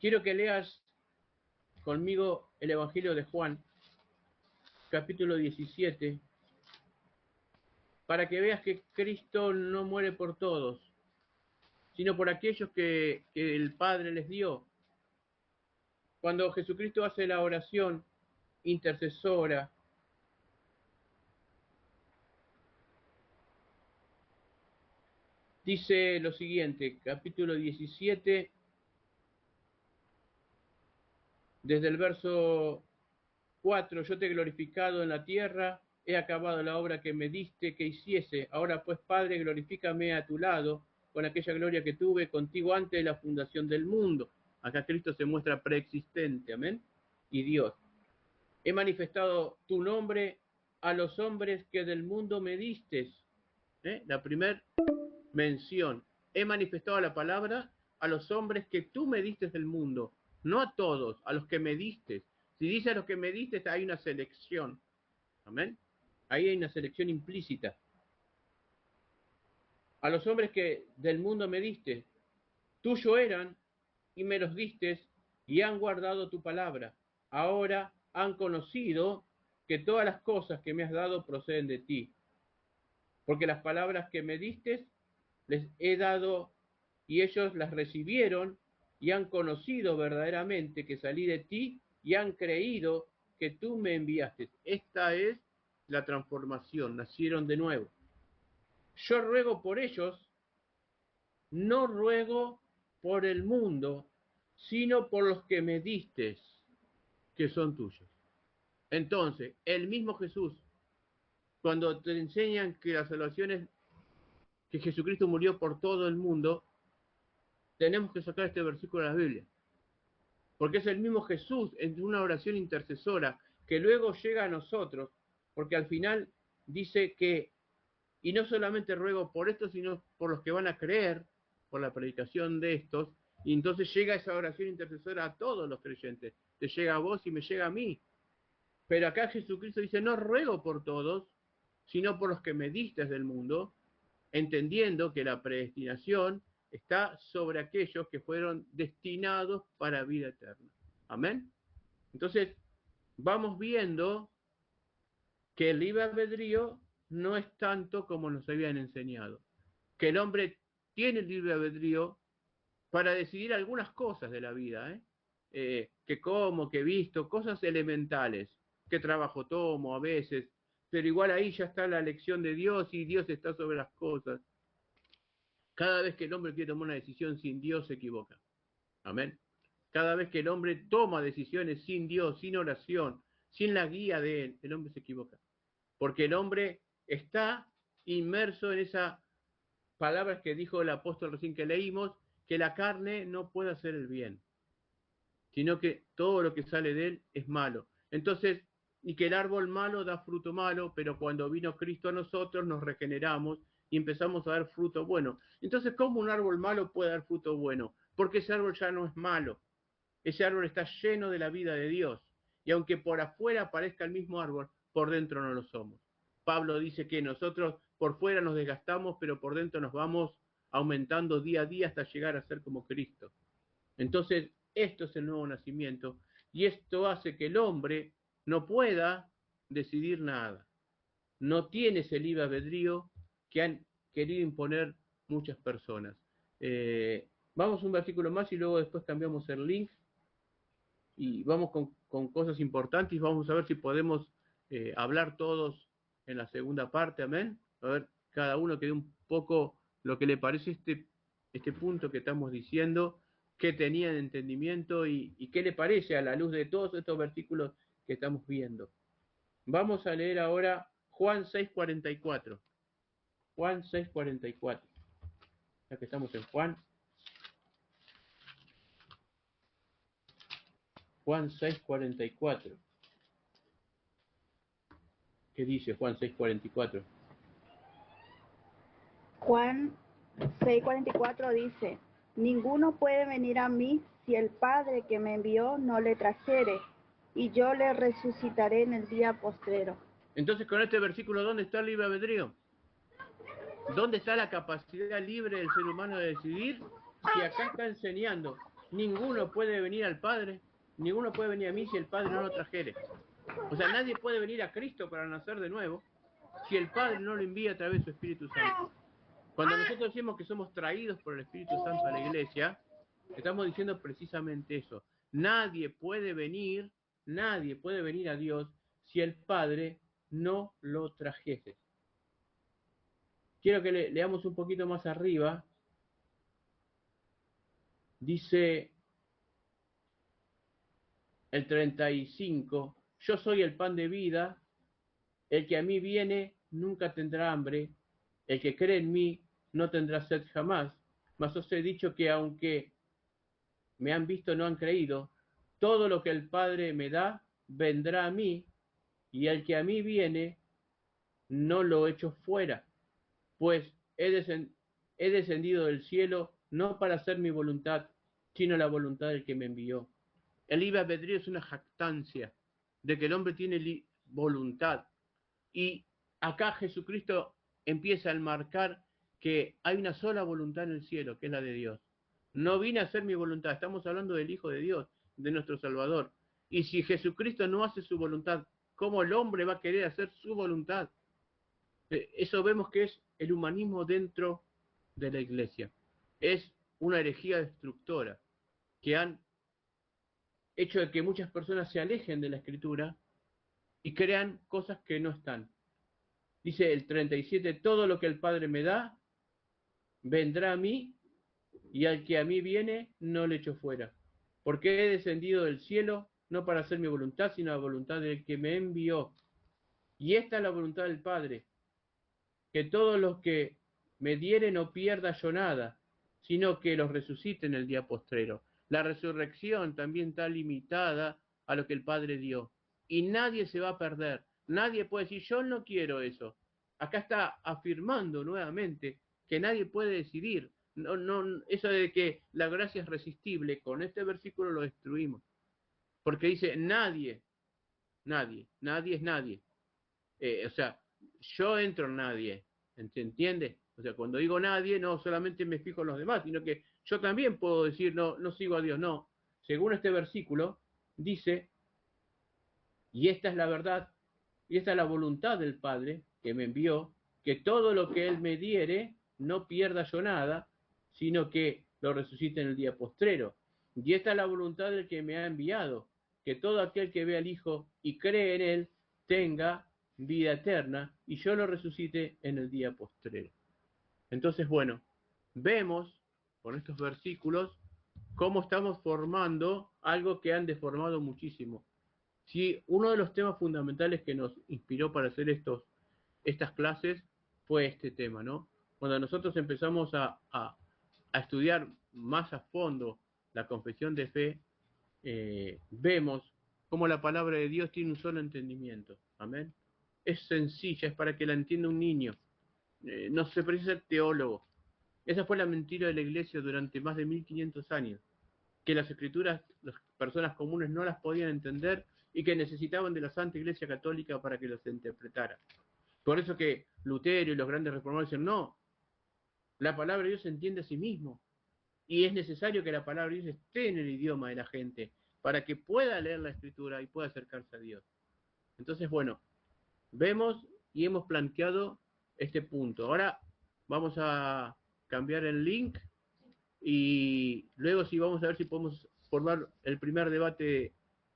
Quiero que leas conmigo el Evangelio de Juan, capítulo 17, para que veas que Cristo no muere por todos, sino por aquellos que el Padre les dio. Cuando Jesucristo hace la oración intercesora, dice lo siguiente, capítulo 17, desde el verso 4, yo te he glorificado en la tierra, he acabado la obra que me diste que hiciese, ahora pues Padre, glorifícame a tu lado, con aquella gloria que tuve contigo antes de la fundación del mundo. Acá Cristo se muestra preexistente, amén, y Dios. He manifestado tu nombre a los hombres que del mundo me distes. La primera mención. He manifestado la palabra a los hombres que tú me diste del mundo. No a todos, a los que me diste. Si dice a los que me diste, hay una selección. Amén. Ahí hay una selección implícita. A los hombres que del mundo me diste, tuyo eran y me los diste y han guardado tu palabra. Ahora han conocido que todas las cosas que me has dado proceden de ti. Porque las palabras que me diste les he dado y ellos las recibieron y han conocido verdaderamente que salí de ti y han creído que tú me enviaste. Esta es la transformación, nacieron de nuevo. Yo ruego por ellos, no ruego por el mundo, sino por los que me diste, que son tuyos. Entonces, el mismo Jesús, cuando te enseñan que la salvación es que Jesucristo murió por todo el mundo, tenemos que sacar este versículo de la Biblia. Porque es el mismo Jesús en una oración intercesora que luego llega a nosotros, porque al final dice que, y no solamente ruego por esto, sino por los que van a creer, por la predicación de estos, y entonces llega esa oración intercesora a todos los creyentes. Te llega a vos y me llega a mí. Pero acá Jesucristo dice, no ruego por todos, sino por los que me diste del mundo, entendiendo que la predestinación está sobre aquellos que fueron destinados para vida eterna. Amén. Entonces, vamos viendo que el libre albedrío no es tanto como nos habían enseñado. Que el hombre tiene el libre albedrío para decidir algunas cosas de la vida, que como, que visto, cosas elementales, qué trabajo tomo a veces, pero igual ahí ya está la elección de Dios y Dios está sobre las cosas. Cada vez que el hombre quiere tomar una decisión sin Dios se equivoca. Amén. Cada vez que el hombre toma decisiones sin Dios, sin oración, sin la guía de Él, el hombre se equivoca. Porque el hombre está inmerso en esas palabras que dijo el apóstol recién que leímos, que la carne no puede hacer el bien, sino que todo lo que sale de él es malo. Entonces, y que el árbol malo da fruto malo, pero cuando vino Cristo a nosotros nos regeneramos y empezamos a dar fruto bueno. Entonces, ¿cómo un árbol malo puede dar fruto bueno? Porque ese árbol ya no es malo. Ese árbol está lleno de la vida de Dios. Y aunque por afuera parezca el mismo árbol, por dentro no lo somos. Pablo dice que nosotros por fuera nos desgastamos, pero por dentro nos vamos aumentando día a día hasta llegar a ser como Cristo. Entonces, esto es el nuevo nacimiento y esto hace que el hombre no pueda decidir nada. No tiene ese libre albedrío que han querido imponer muchas personas. Vamos un versículo más y luego después cambiamos el link y vamos con cosas importantes y vamos a ver si podemos hablar todos en la segunda parte, amén. A ver, cada uno que dé un poco lo que le parece este punto que estamos diciendo, qué tenía en entendimiento y qué le parece a la luz de todos estos versículos que estamos viendo. Vamos a leer ahora Juan 6:44. Juan 6:44. Ya que estamos en Juan. Juan 6:44. ¿Qué dice Juan 6:44? Juan 6:44 dice, ninguno puede venir a mí si el Padre que me envió no le trajere, y yo le resucitaré en el día postrero. Entonces, con este versículo, ¿dónde está el libre albedrío? ¿Dónde está la capacidad libre del ser humano de decidir? Si acá está enseñando, ninguno puede venir al Padre, ninguno puede venir a mí si el Padre no lo trajere. O sea, nadie puede venir a Cristo para nacer de nuevo si el Padre no lo envía a través de su Espíritu Santo. Cuando nosotros decimos que somos traídos por el Espíritu Santo a la iglesia, estamos diciendo precisamente eso. Nadie puede venir a Dios si el Padre no lo trajese. Quiero que leamos un poquito más arriba. Dice el 35, yo soy el pan de vida, el que a mí viene nunca tendrá hambre, el que cree en mí no tendrá sed jamás, mas os he dicho que aunque me han visto no han creído, todo lo que el Padre me da vendrá a mí, y el que a mí viene no lo echo fuera, pues he descendido del cielo no para hacer mi voluntad, sino la voluntad del que me envió. El libre albedrío es una jactancia de que el hombre tiene voluntad. Y acá Jesucristo empieza a enmarcar que hay una sola voluntad en el cielo, que es la de Dios. No vine a hacer mi voluntad, estamos hablando del Hijo de Dios, de nuestro Salvador. Y si Jesucristo no hace su voluntad, ¿cómo el hombre va a querer hacer su voluntad? Eso vemos que es el humanismo dentro de la iglesia. Es una herejía destructora que han hecho de que muchas personas se alejen de la Escritura y crean cosas que no están. Dice el 37, todo lo que el Padre me da, vendrá a mí, y al que a mí viene, no le echo fuera. Porque he descendido del cielo, no para hacer mi voluntad, sino la voluntad del que me envió. Y esta es la voluntad del Padre, que todos los que me dieren no pierda yo nada, sino que los resucite en el día postrero. La resurrección también está limitada a lo que el Padre dio. Y nadie se va a perder. Nadie puede decir, yo no quiero eso. Acá está afirmando nuevamente que nadie puede decidir. Eso de que la gracia es resistible, con este versículo lo destruimos. Porque dice, nadie es nadie. O sea, yo entro en nadie. ¿Se entiende? O sea, cuando digo nadie, no solamente me fijo en los demás, sino que yo también puedo decir, no sigo a Dios. No. Según este versículo, dice, y esta es la verdad, y esta es la voluntad del Padre que me envió, que todo lo que Él me diere, no pierda yo nada, sino que lo resucite en el día postrero. Y esta es la voluntad del que me ha enviado, que todo aquel que ve al Hijo y cree en Él, tenga vida eterna, y yo lo resucite en el día postrero. Entonces, bueno, vemos con estos versículos cómo estamos formando algo que han deformado muchísimo. Sí, uno de los temas fundamentales que nos inspiró para hacer estas clases fue este tema, ¿no? Cuando nosotros empezamos a estudiar más a fondo la confesión de fe, vemos cómo la palabra de Dios tiene un solo entendimiento. Amén. Es sencilla, es para que la entienda un niño. No se precisa ser teólogo. Esa fue la mentira de la iglesia durante más de 1500 años. Que las escrituras, las personas comunes no las podían entender y que necesitaban de la Santa Iglesia Católica para que las interpretara. Por eso que Lutero y los grandes reformadores dicen, no, la palabra de Dios se entiende a sí mismo. Y es necesario que la palabra de Dios esté en el idioma de la gente para que pueda leer la escritura y pueda acercarse a Dios. Entonces, bueno, vemos y hemos planteado este punto. Ahora vamos a cambiar el link y luego sí vamos a ver si podemos formar el primer debate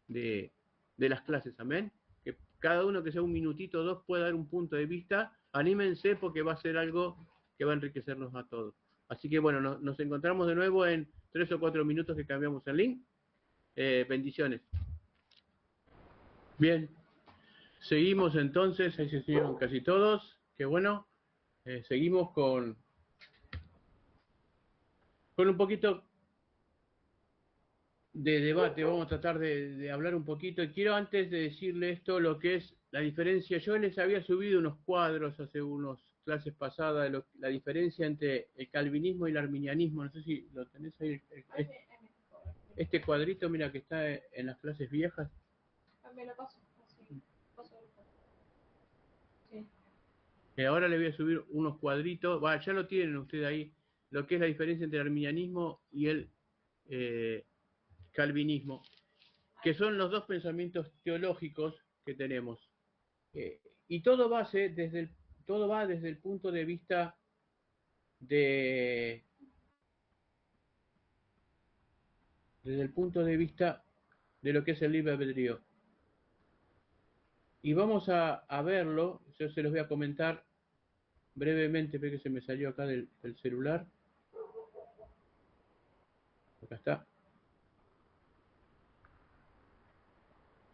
de las clases. Amén. Que cada uno que sea un minutito o dos pueda dar un punto de vista. Anímense porque va a ser algo que va a enriquecernos a todos. Así que bueno, nos encontramos de nuevo en 3 o 4 minutos que cambiamos el link. Bendiciones. Bien, seguimos entonces, ahí se unieron casi todos, qué bueno. Seguimos con un poquito de debate, vamos a tratar de hablar un poquito. Y quiero antes de decirle esto, lo que es la diferencia, yo les había subido unos cuadros hace unos clases pasadas la diferencia entre el calvinismo y el arminianismo. No sé si lo tenés ahí. Este cuadrito, mira, que está en las clases viejas. Me lo paso. Sí. Ahora le voy a subir unos cuadritos. Ya lo tienen ustedes ahí. Lo que es la diferencia entre el arminianismo y el calvinismo, que son los dos pensamientos teológicos que tenemos. Y todo va desde el punto de vista desde el punto de vista de lo que es el libre albedrío. Y vamos a verlo, yo se los voy a comentar brevemente, ve que se me salió acá del celular. Acá está.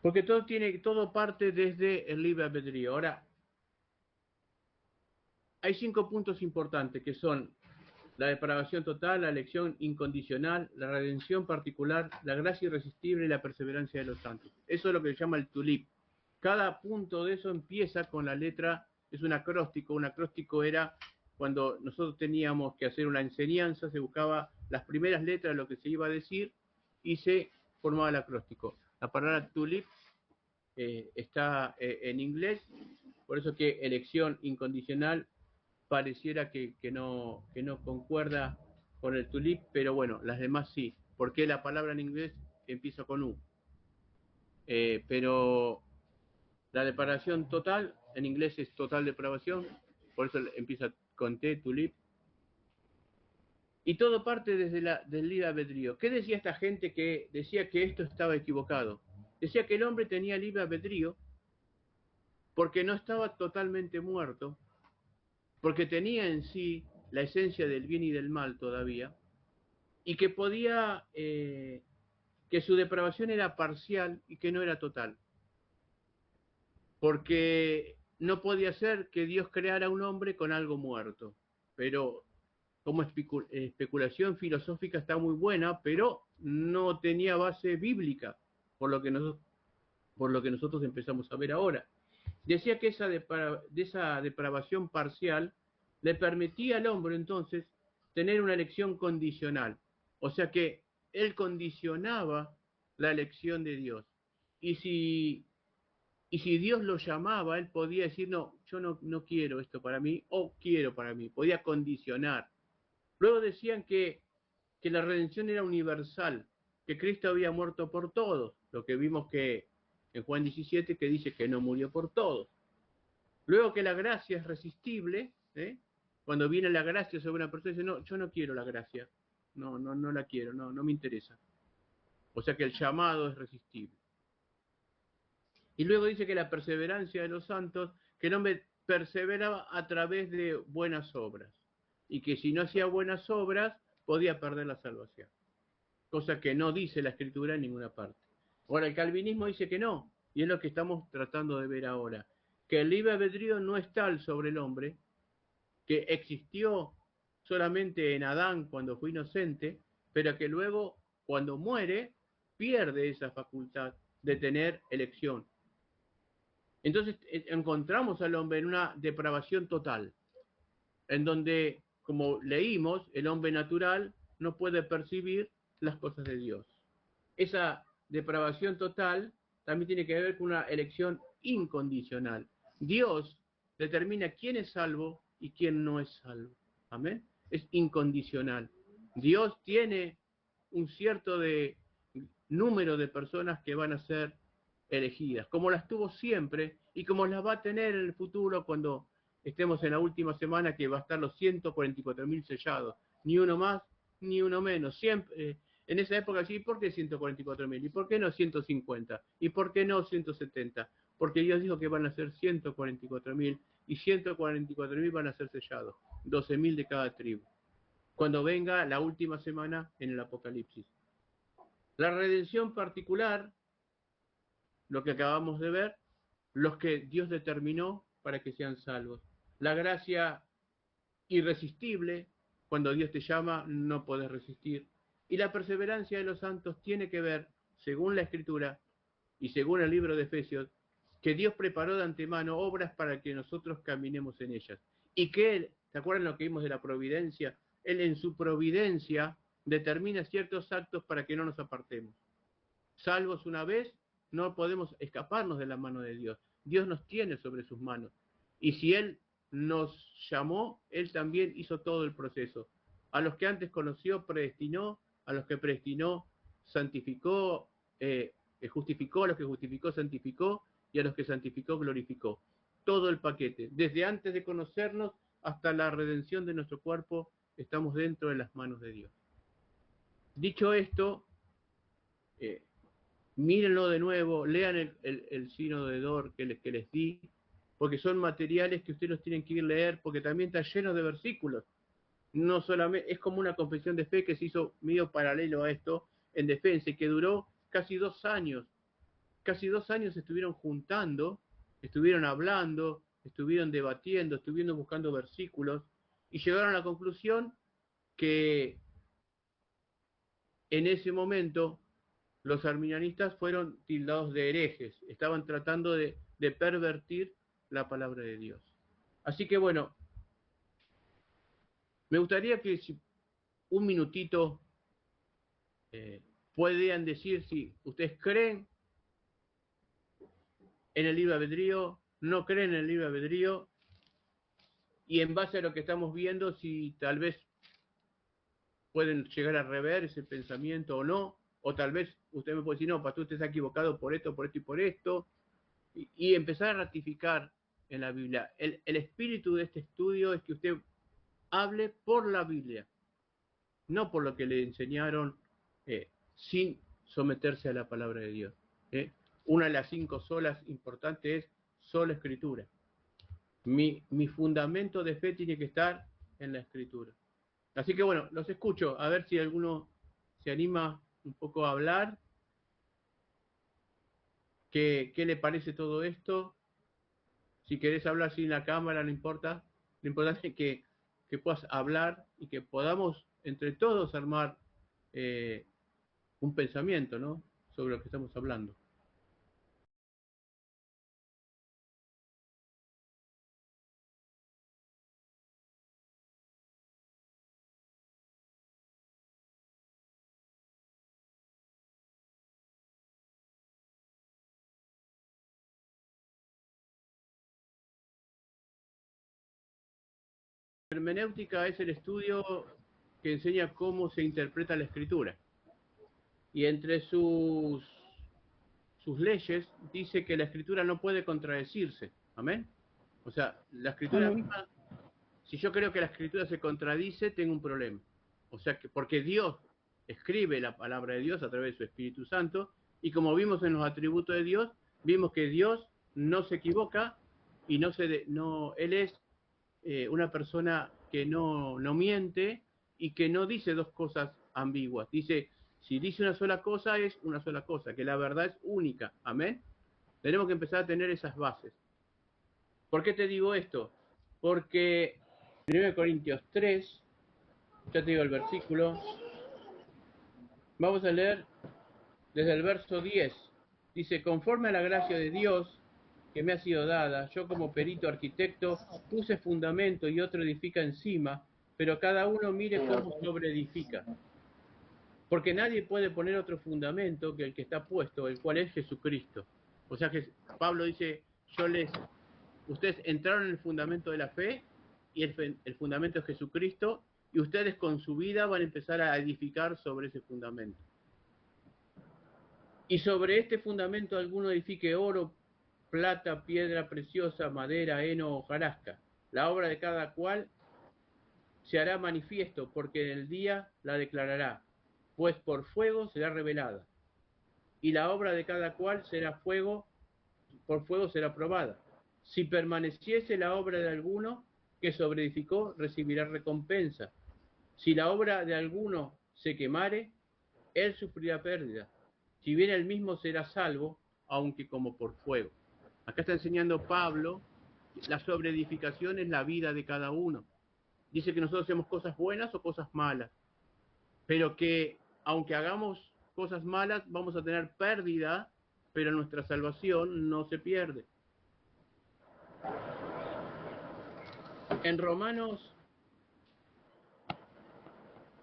Porque todo parte desde el libre albedrío. Ahora, hay 5 puntos importantes que son la depravación total, la elección incondicional, la redención particular, la gracia irresistible y la perseverancia de los santos. Eso es lo que se llama el tulip. Cada punto de eso empieza con la letra, es un acróstico. Un acróstico era cuando nosotros teníamos que hacer una enseñanza, se buscaba las primeras letras de lo que se iba a decir y se formaba el acróstico. La palabra tulip está en inglés, por eso que elección incondicional pareciera que no concuerda con el tulip, pero bueno, las demás sí, porque la palabra en inglés empieza con U. Pero la depravación total, en inglés es total depravación, por eso empieza con T, tulip. Y todo parte desde del libre albedrío. ¿Qué decía esta gente que decía que esto estaba equivocado? Decía que el hombre tenía libre albedrío porque no estaba totalmente muerto, porque tenía en sí la esencia del bien y del mal todavía, y que podía, que su depravación era parcial y que no era total. Porque no podía ser que Dios creara un hombre con algo muerto. Pero como especulación filosófica está muy buena, pero no tenía base bíblica, por lo que nosotros empezamos a ver ahora. Decía que esa depravación parcial le permitía al hombre entonces tener una elección condicional. O sea que él condicionaba la elección de Dios. Y si Dios lo llamaba, él podía decir, no, yo no quiero esto para mí, o quiero para mí. Podía condicionar. Luego decían que la redención era universal, que Cristo había muerto por todos, lo que vimos que en Juan 17, que dice que no murió por todos. Luego que la gracia es resistible, cuando viene la gracia sobre una persona, dice, no, yo no quiero la gracia, no la quiero, no me interesa. O sea que el llamado es resistible. Y luego dice que la perseverancia de los santos, que el hombre perseveraba a través de buenas obras, y que si no hacía buenas obras, podía perder la salvación. Cosa que no dice la Escritura en ninguna parte. Ahora, el calvinismo dice que no, y es lo que estamos tratando de ver ahora, que el libre albedrío no es tal sobre el hombre, que existió solamente en Adán cuando fue inocente, pero que luego, cuando muere, pierde esa facultad de tener elección. Entonces encontramos al hombre en una depravación total, en donde, como leímos, el hombre natural no puede percibir las cosas de Dios. Esa depravación total también tiene que ver con una elección incondicional. Dios determina quién es salvo y quién no es salvo. Amén. Es incondicional. Dios tiene un cierto número de personas que van a ser elegidas, como las tuvo siempre y como las va a tener en el futuro cuando estemos en la última semana, que va a estar los 144.000 sellados. Ni uno más, ni uno menos. Siempre, en esa época sí, ¿por qué 144.000? ¿Y por qué no 150? ¿Y por qué no 170? Porque Dios dijo que van a ser 144.000 y 144.000 van a ser sellados, 12.000 de cada tribu, cuando venga la última semana en el Apocalipsis. La redención particular, lo que acabamos de ver, los que Dios determinó para que sean salvos. La gracia irresistible, cuando Dios te llama, no podés resistir. Y la perseverancia de los santos tiene que ver, según la Escritura y según el libro de Efesios, que Dios preparó de antemano obras para que nosotros caminemos en ellas. y que Él, ¿se acuerdan lo que vimos de la providencia? Él en su providencia determina ciertos actos para que no nos apartemos. Salvos una vez, no podemos escaparnos de la mano de Dios. Dios nos tiene sobre sus manos. Y si Él nos llamó, Él también hizo todo el proceso. A los que antes conoció, predestinó; a los que predestinó, santificó, justificó; a los que justificó, santificó; y a los que santificó, glorificó. Todo el paquete. Desde antes de conocernos hasta la redención de nuestro cuerpo, estamos dentro de las manos de Dios. Dicho esto, mírenlo de nuevo, lean el sínodo de Dort que les di, porque son materiales que ustedes los tienen que ir a leer, porque también está lleno de versículos. No solamente, es como una confesión de fe que se hizo medio paralelo a esto, en defensa, y que duró casi 2 años. Casi 2 años estuvieron juntando, estuvieron hablando, estuvieron debatiendo, estuvieron buscando versículos, y llegaron a la conclusión que en ese momento los arminianistas fueron tildados de herejes, estaban tratando de pervertir la palabra de Dios. Así que bueno, me gustaría que si un minutito puedan decir si ustedes creen en el libre albedrío, no creen en el libre albedrío, y en base a lo que estamos viendo, si tal vez pueden llegar a rever ese pensamiento o no, o tal vez usted me puede decir, no, pastor, usted está equivocado por esto y por esto, y empezar a ratificar en la Biblia. El espíritu de este estudio es que usted hable por la Biblia, no por lo que le enseñaron, sin someterse a la palabra de Dios. Una de las 5 solas importantes es sola escritura. Mi fundamento de fe tiene que estar en la escritura. Así que bueno, los escucho, a ver si alguno se anima un poco a hablar. ¿Qué le parece todo esto? Si querés hablar sin la cámara, no importa. Lo importante es que puedas hablar y que podamos entre todos armar un pensamiento, ¿no?, sobre lo que estamos hablando. La hermenéutica es el estudio que enseña cómo se interpreta la escritura. Y entre sus leyes dice que la escritura no puede contradecirse. ¿Amén? O sea, la escritura misma, si yo creo que la escritura se contradice, tengo un problema. O sea, que porque Dios escribe la palabra de Dios a través de su Espíritu Santo, y como vimos en los atributos de Dios, vimos que Dios no se equivoca y Él es una persona que no miente y que no dice dos cosas ambiguas. Dice, si dice una sola cosa, es una sola cosa, que la verdad es única. Amén. Tenemos que empezar a tener esas bases. ¿Por qué te digo esto? Porque 1 Corintios 3, ya te digo el versículo, vamos a leer desde el verso 10. Dice, conforme a la gracia de Dios que me ha sido dada, yo como perito arquitecto puse fundamento y otro edifica encima, pero cada uno mire cómo sobreedifica. Porque nadie puede poner otro fundamento que el que está puesto, el cual es Jesucristo. O sea que Pablo dice, ustedes entraron en el fundamento de la fe, y el fundamento es Jesucristo, y ustedes con su vida van a empezar a edificar sobre ese fundamento. Y sobre este fundamento alguno edifique oro, plata, piedra preciosa, madera, heno o hojarasca. La obra de cada cual se hará manifiesto, porque en el día la declarará, pues por fuego será revelada. Y la obra de cada cual por fuego será probada. Si permaneciese la obra de alguno que sobreedificó, recibirá recompensa. Si la obra de alguno se quemare, él sufrirá pérdida. Si bien él mismo será salvo, aunque como por fuego. Acá está enseñando Pablo, la sobreedificación es la vida de cada uno. Dice que nosotros hacemos cosas buenas o cosas malas, pero que aunque hagamos cosas malas, vamos a tener pérdida, pero nuestra salvación no se pierde. En Romanos,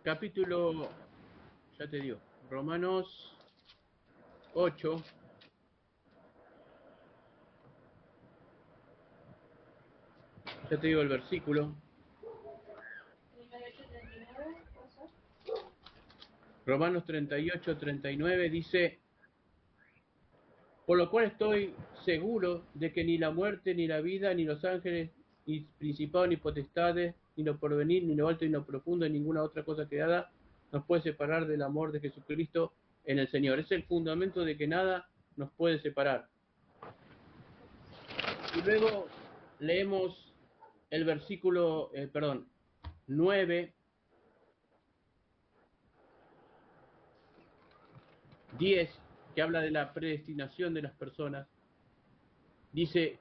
capítulo, ya te digo, Romanos 8, ya te digo el versículo. 38-39, ¿cosa? Romanos 38, 39 dice: por lo cual estoy seguro de que ni la muerte, ni la vida, ni los ángeles, ni principados, ni potestades, ni lo porvenir, ni lo alto, ni lo profundo, ni ninguna otra cosa creada nos puede separar del amor de Jesucristo en el Señor. Es el fundamento de que nada nos puede separar. Y luego leemos el versículo, 9, 10, que habla de la predestinación de las personas. Dice: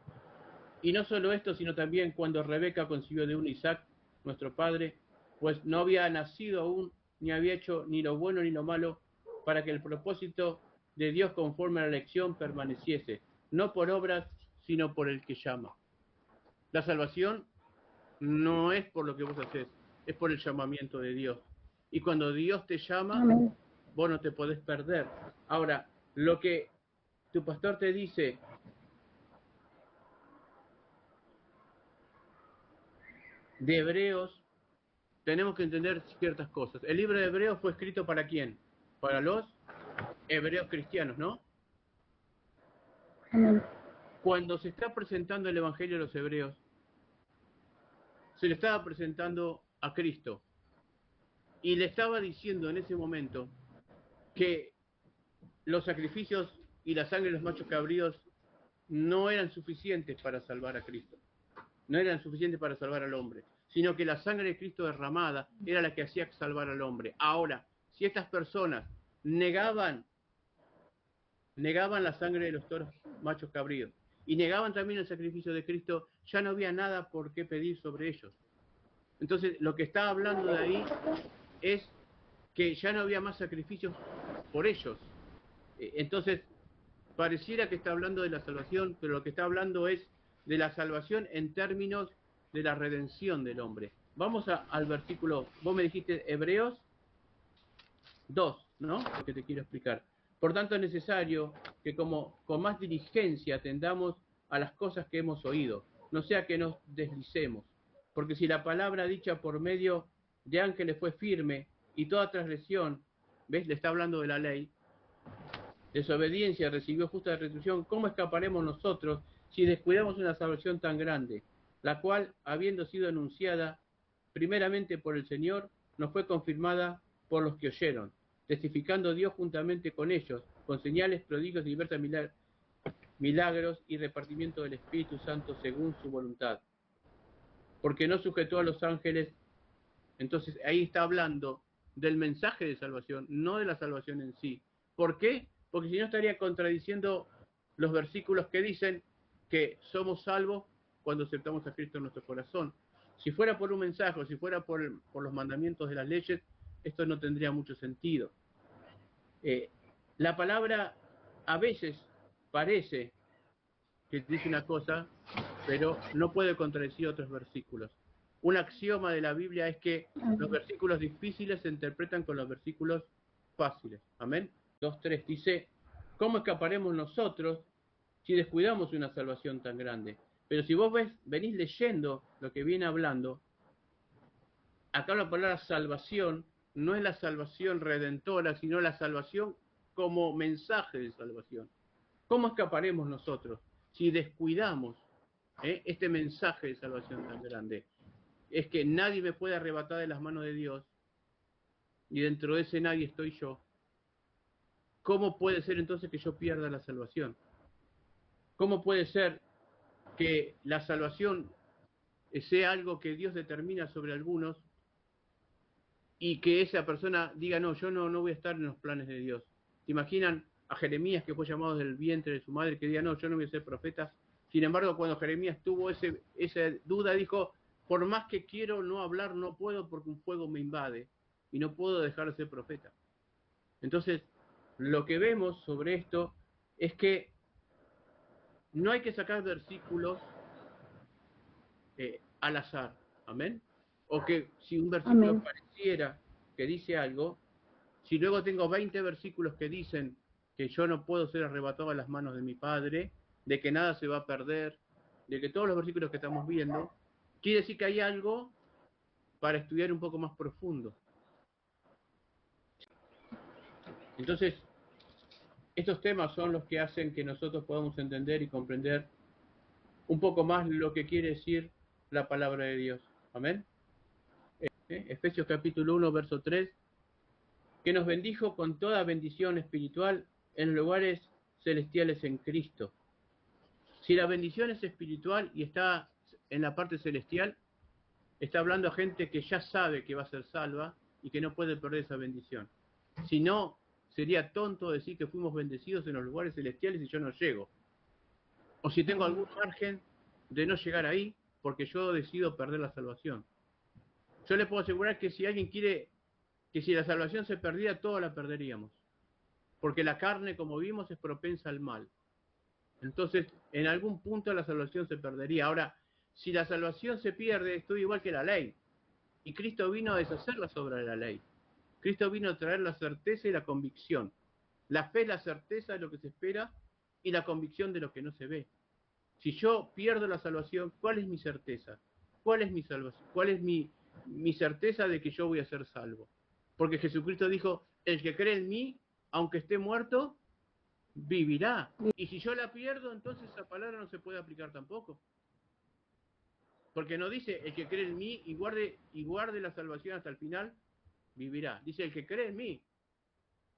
y no solo esto, sino también cuando Rebeca concibió de un Isaac, nuestro padre, pues no había nacido aún, ni había hecho ni lo bueno ni lo malo, para que el propósito de Dios conforme a la elección permaneciese, no por obras, sino por el que llama. La salvación no es por lo que vos haces, es por el llamamiento de Dios. Y cuando Dios te llama, Amén. vos no te podés perder. Ahora, lo que tu pastor te dice de Hebreos, tenemos que entender ciertas cosas. El libro de Hebreos fue escrito ¿para quién? Para los hebreos cristianos, ¿no? Amén. Cuando se está presentando el Evangelio a los hebreos, se le estaba presentando a Cristo y le estaba diciendo en ese momento que los sacrificios y la sangre de los machos cabríos no eran suficientes para salvar a Cristo, no eran suficientes para salvar al hombre, sino que la sangre de Cristo derramada era la que hacía salvar al hombre. Ahora, si estas personas negaban la sangre de los toros machos cabríos y negaban también el sacrificio de Cristo, ya no había nada por qué pedir sobre ellos. Entonces, lo que está hablando de ahí es que ya no había más sacrificios por ellos. Entonces, pareciera que está hablando de la salvación, pero lo que está hablando es de la salvación en términos de la redención del hombre. Vamos al versículo, vos me dijiste Hebreos 2, ¿no? Lo que te quiero explicar. Por tanto, es necesario que con más diligencia atendamos a las cosas que hemos oído, no sea que nos deslicemos. Porque si la palabra dicha por medio de ángeles fue firme y toda transgresión, ¿ves? Le está hablando de la ley, desobediencia recibió justa retribución, ¿cómo escaparemos nosotros si descuidamos una salvación tan grande, la cual, habiendo sido anunciada primeramente por el Señor, nos fue confirmada por los que oyeron, testificando Dios juntamente con ellos, con señales, prodigios y diversas milagros y repartimiento del Espíritu Santo según su voluntad? Porque no sujetó a los ángeles. Entonces ahí está hablando del mensaje de salvación, no de la salvación en sí. ¿Por qué? Porque si no estaría contradiciendo los versículos que dicen que somos salvos cuando aceptamos a Cristo en nuestro corazón. Si fuera por un mensaje, o si fuera por los mandamientos de las leyes, esto no tendría mucho sentido. La palabra a veces parece que dice una cosa, pero no puede contradecir otros versículos. Un axioma de la Biblia es que los versículos difíciles se interpretan con los versículos fáciles. Amén. 2:3 dice: ¿cómo escaparemos nosotros si descuidamos una salvación tan grande? Pero si vos venís leyendo lo que viene hablando, acá la palabra salvación no es la salvación redentora, sino la salvación como mensaje de salvación. ¿Cómo escaparemos nosotros si descuidamos este mensaje de salvación tan grande? Es que nadie me puede arrebatar de las manos de Dios, y dentro de ese nadie estoy yo. ¿Cómo puede ser entonces que yo pierda la salvación? ¿Cómo puede ser que la salvación sea algo que Dios determina sobre algunos y que esa persona diga: no, yo no voy a estar en los planes de Dios? ¿Se imaginan a Jeremías, que fue llamado del vientre de su madre, que diga: no, yo no voy a ser profeta? Sin embargo, cuando Jeremías tuvo esa duda, dijo: por más que quiero no hablar, no puedo, porque un fuego me invade y no puedo dejar de ser profeta. Entonces, lo que vemos sobre esto es que no hay que sacar versículos al azar. Amén. O que si un versículo Amén. pareciera que dice algo, si luego tengo 20 versículos que dicen que yo no puedo ser arrebatado a las manos de mi Padre, de que nada se va a perder, de que todos los versículos que estamos viendo, quiere decir que hay algo para estudiar un poco más profundo. Entonces, estos temas son los que hacen que nosotros podamos entender y comprender un poco más lo que quiere decir la palabra de Dios. Amén. Efesios capítulo 1, verso 3, que nos bendijo con toda bendición espiritual en lugares celestiales en Cristo. Si la bendición es espiritual y está en la parte celestial, está hablando a gente que ya sabe que va a ser salva y que no puede perder esa bendición. Si no, sería tonto decir que fuimos bendecidos en los lugares celestiales y yo no llego. O si tengo algún margen de no llegar ahí porque yo decido perder la salvación. Yo le puedo asegurar que si alguien quiere que si la salvación se perdiera, todos la perderíamos. Porque la carne, como vimos, es propensa al mal. Entonces, en algún punto la salvación se perdería. Ahora, si la salvación se pierde, estoy igual que la ley. Y Cristo vino a deshacer las obras de la ley. Cristo vino a traer la certeza y la convicción. La fe es la certeza de lo que se espera y la convicción de lo que no se ve. Si yo pierdo la salvación, ¿cuál es mi certeza? ¿Cuál es mi salvación? ¿Cuál es mi certeza de que yo voy a ser salvo? Porque Jesucristo dijo, el que cree en mí, aunque esté muerto, vivirá. Y si yo la pierdo, entonces esa palabra no se puede aplicar tampoco. Porque no dice, el que cree en mí y guarde la salvación hasta el final, vivirá. Dice, el que cree en mí.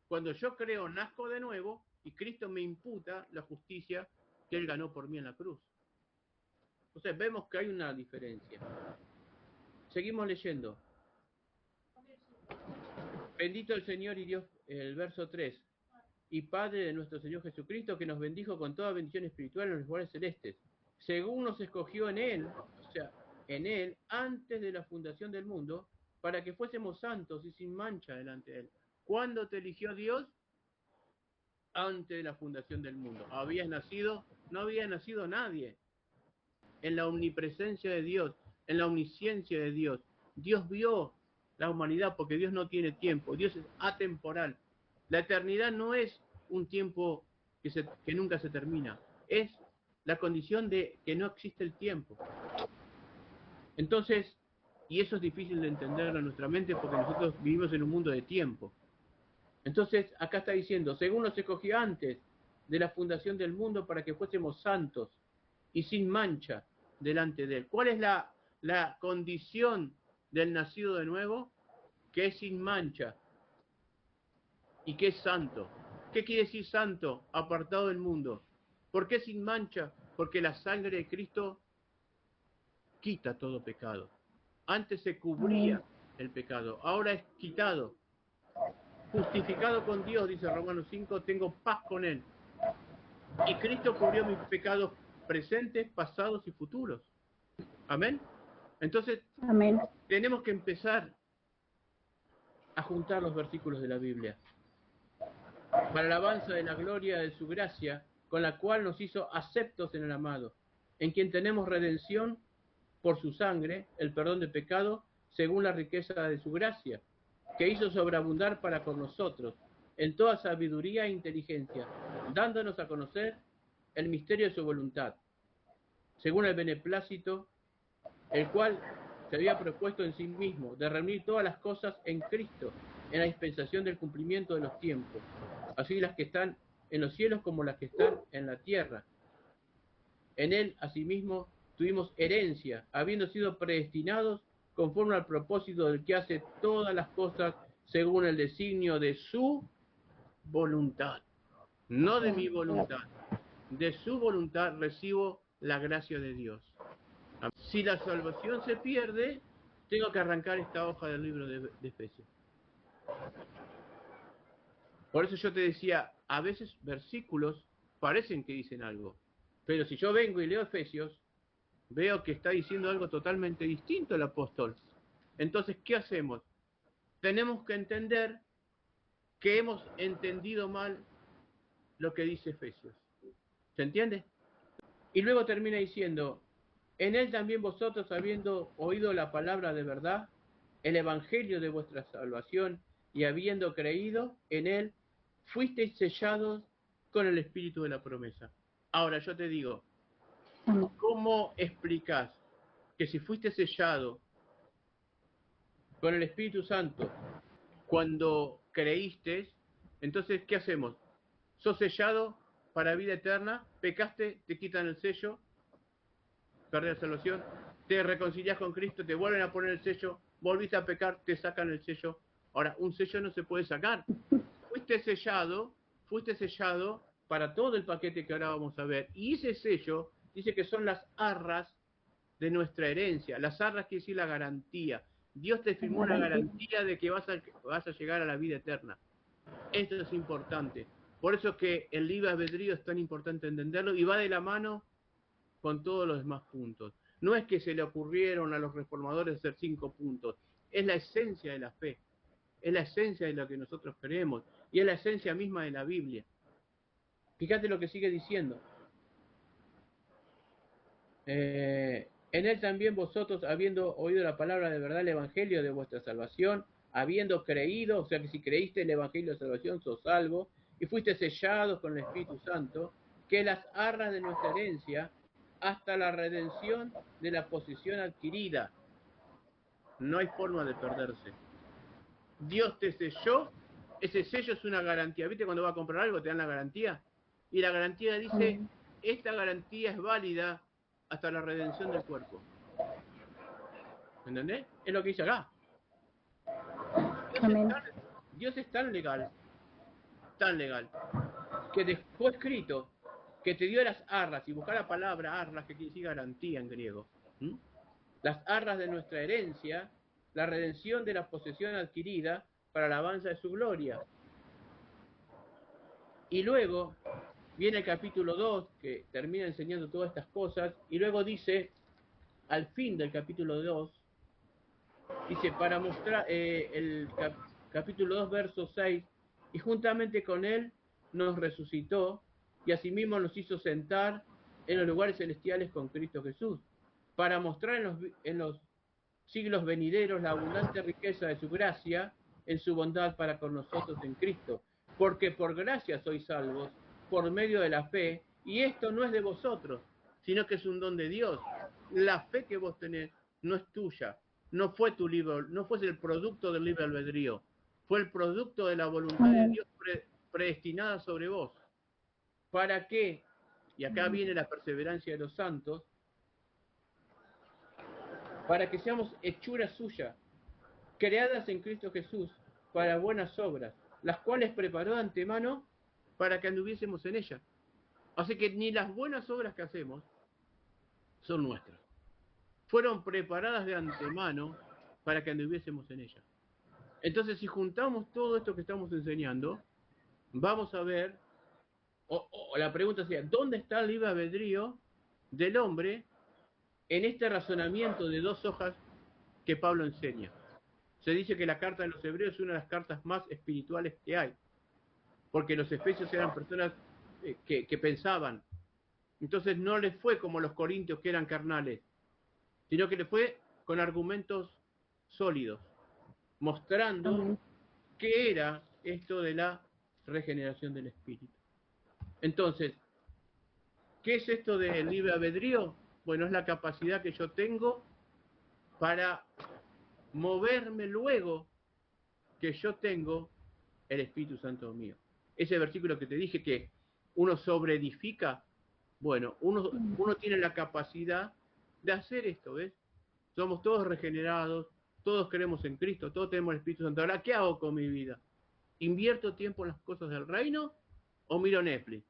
Cuando yo creo, nazco de nuevo y Cristo me imputa la justicia que Él ganó por mí en la cruz. Entonces vemos que hay una diferencia. Seguimos leyendo. Bendito el Señor y Dios, el verso 3, y Padre de nuestro Señor Jesucristo, que nos bendijo con toda bendición espiritual en los lugares celestes, según nos escogió en Él, o sea, en Él, antes de la fundación del mundo, para que fuésemos santos y sin mancha delante de Él. ¿Cuándo te eligió Dios? Antes de la fundación del mundo. ¿Habías nacido? No había nacido nadie. En la omnipresencia de Dios, en la omnisciencia de Dios, Dios vio la humanidad porque Dios no tiene tiempo, Dios es atemporal. La eternidad no es un tiempo que nunca se termina, es la condición de que no existe el tiempo. Entonces, y eso es difícil de entenderlo en nuestra mente porque nosotros vivimos en un mundo de tiempo. Entonces, acá está diciendo, según nos escogió antes de la fundación del mundo para que fuésemos santos y sin mancha delante de Él. ¿Cuál es la condición del nacido de nuevo? Que es sin mancha y que es santo. ¿Qué quiere decir santo? Apartado del mundo. ¿Por qué sin mancha? Porque la sangre de Cristo quita todo pecado. Antes se cubría el pecado, ahora es quitado. Justificado con Dios, dice Romanos 5, tengo paz con Él. Y Cristo cubrió mis pecados presentes, pasados y futuros. Amén. Entonces, Amén. tenemos que empezar a juntar los versículos de la Biblia para la alabanza de la gloria de su gracia, con la cual nos hizo aceptos en el amado, en quien tenemos redención por su sangre, el perdón de pecado, según la riqueza de su gracia, que hizo sobreabundar para con nosotros, en toda sabiduría e inteligencia, dándonos a conocer el misterio de su voluntad, según el beneplácito, el cual se había propuesto en sí mismo, de reunir todas las cosas en Cristo, en la dispensación del cumplimiento de los tiempos, así las que están en los cielos como las que están en la tierra. En Él, asimismo, tuvimos herencia, habiendo sido predestinados conforme al propósito del que hace todas las cosas según el designio de su voluntad. No de mi voluntad, de su voluntad recibo la gracia de Dios. Si la salvación se pierde, tengo que arrancar esta hoja del libro de Efesios. Por eso yo te decía, a veces versículos parecen que dicen algo, pero si yo vengo y leo Efesios, veo que está diciendo algo totalmente distinto el apóstol. Entonces, ¿qué hacemos? Tenemos que entender que hemos entendido mal lo que dice Efesios. ¿Se entiende? Y luego termina diciendo, En él también vosotros, habiendo oído la palabra de verdad, el evangelio de vuestra salvación, y habiendo creído en él, fuisteis sellados con el espíritu de la promesa. Ahora yo te digo, ¿cómo explicás que si fuiste sellado con el Espíritu Santo cuando creíste, entonces ¿qué hacemos? Sos sellado para vida eterna, pecaste, te quitan el sello, perdés la salvación, te reconciliás con Cristo, te vuelven a poner el sello, volviste a pecar, te sacan el sello. Ahora, un sello no se puede sacar. Fuiste sellado para todo el paquete que ahora vamos a ver. Y ese sello dice que son las arras de nuestra herencia. Las arras quiere decir la garantía. Dios te firmó una garantía de que vas a llegar a la vida eterna. Esto es importante. Por eso es que el libre albedrío es tan importante entenderlo y va de la mano con todos los demás puntos. No es que se le ocurrieron a los reformadores hacer 5 puntos. Es la esencia de la fe. Es la esencia de lo que nosotros creemos. Y es la esencia misma de la Biblia. Fíjate lo que sigue diciendo. En él también vosotros, habiendo oído la palabra de verdad, el evangelio de vuestra salvación, habiendo creído, o sea que si creíste el evangelio de salvación, sos salvo, y fuiste sellados con el Espíritu Santo, que las arras de nuestra herencia, hasta la redención de la posesión adquirida. No hay forma de perderse. Dios te selló, ese sello es una garantía. ¿Viste cuando vas a comprar algo te dan la garantía? Y la garantía dice, esta garantía es válida hasta la redención del cuerpo. ¿Entendés? Es lo que dice acá. Dios es tan legal, que dejó escrito que te dio las arras, y buscar la palabra arras, que quiere decir garantía en griego. Las arras de nuestra herencia, la redención de la posesión adquirida para la alabanza de su gloria. Y luego viene el capítulo 2, que termina enseñando todas estas cosas, y luego dice, al fin del capítulo 2, dice, para mostrar el capítulo 2, verso 6, y juntamente con él nos resucitó, y asimismo nos hizo sentar en los lugares celestiales con Cristo Jesús, para mostrar en los siglos venideros la abundante riqueza de su gracia en su bondad para con nosotros en Cristo. Porque por gracia sois salvos, por medio de la fe, y esto no es de vosotros, sino que es un don de Dios. La fe que vos tenés no es tuya, no fue tu libre, no fue el producto del libre albedrío, fue el producto de la voluntad de Dios predestinada sobre vos. ¿Para qué? Y acá viene la perseverancia de los santos, para que seamos hechuras suyas, creadas en Cristo Jesús para buenas obras, las cuales preparó de antemano para que anduviésemos en ellas. Así que ni las buenas obras que hacemos son nuestras. Fueron preparadas de antemano para que anduviésemos en ellas. Entonces, si juntamos todo esto que estamos enseñando, vamos a ver, o la pregunta sería, ¿dónde está el libre albedrío del hombre en este razonamiento de 2 hojas que Pablo enseña? Se dice que la carta de los hebreos es una de las cartas más espirituales que hay, porque los efesios eran personas que pensaban. Entonces no les fue como los corintios que eran carnales, sino que les fue con argumentos sólidos, mostrando qué era esto de la regeneración del espíritu. Entonces, ¿qué es esto del libre albedrío? Bueno, es la capacidad que yo tengo para moverme luego que yo tengo el Espíritu Santo mío. Ese versículo que te dije que uno sobreedifica, bueno, uno tiene la capacidad de hacer esto, ¿ves? Somos todos regenerados, todos creemos en Cristo, todos tenemos el Espíritu Santo. Ahora, ¿qué hago con mi vida? ¿Invierto tiempo en las cosas del reino o miro Netflix?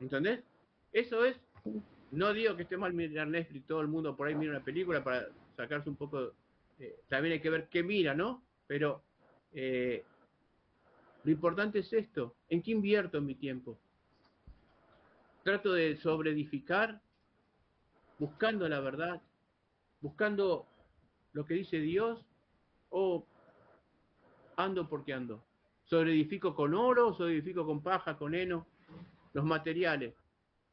¿Entendés? Eso es, no digo que esté mal mirar Netflix, todo el mundo por ahí mira una película para sacarse un poco, también hay que ver qué mira, ¿no? Pero lo importante es esto, ¿en qué invierto mi tiempo? Trato de sobreedificar, buscando la verdad, buscando lo que dice Dios, o ando porque ando. Sobreedifico con oro, sobreedifico con paja, con heno, los materiales.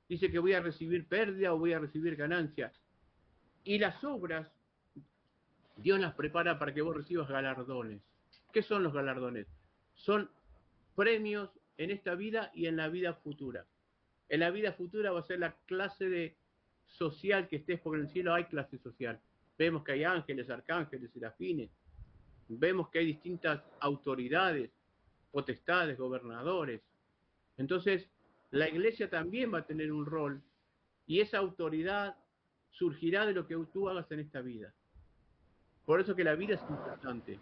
dice que voy a recibir pérdida o voy a recibir ganancia. Y las obras, Dios las prepara para que vos recibas galardones. ¿Qué son los galardones? Son premios en esta vida y en la vida futura. En la vida futura va a ser la clase de social que estés, porque en el cielo hay clase social. Vemos que hay ángeles, arcángeles, serafines. Vemos que hay distintas autoridades, potestades, gobernadores. Entonces, la iglesia también va a tener un rol y esa autoridad surgirá de lo que tú hagas en esta vida. Por eso que la vida es importante.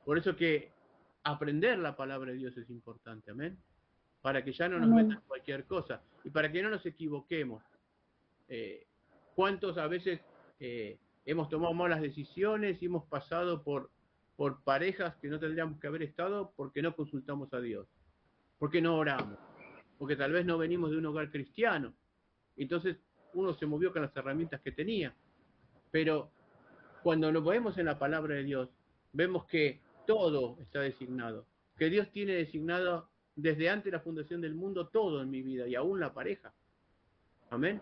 Por eso que aprender la palabra de Dios es importante. Amén. Para que ya no nos metan cualquier cosa y para que no nos equivoquemos. ¿Cuántos a veces hemos tomado malas decisiones y hemos pasado por parejas que no tendríamos que haber estado porque no consultamos a Dios? Porque no oramos, porque tal vez no venimos de un hogar cristiano. Entonces uno se movió con las herramientas que tenía. Pero cuando nos vemos en la palabra de Dios, vemos que todo está designado. Que Dios tiene designado desde antes de la fundación del mundo todo en mi vida y aún la pareja. Amén.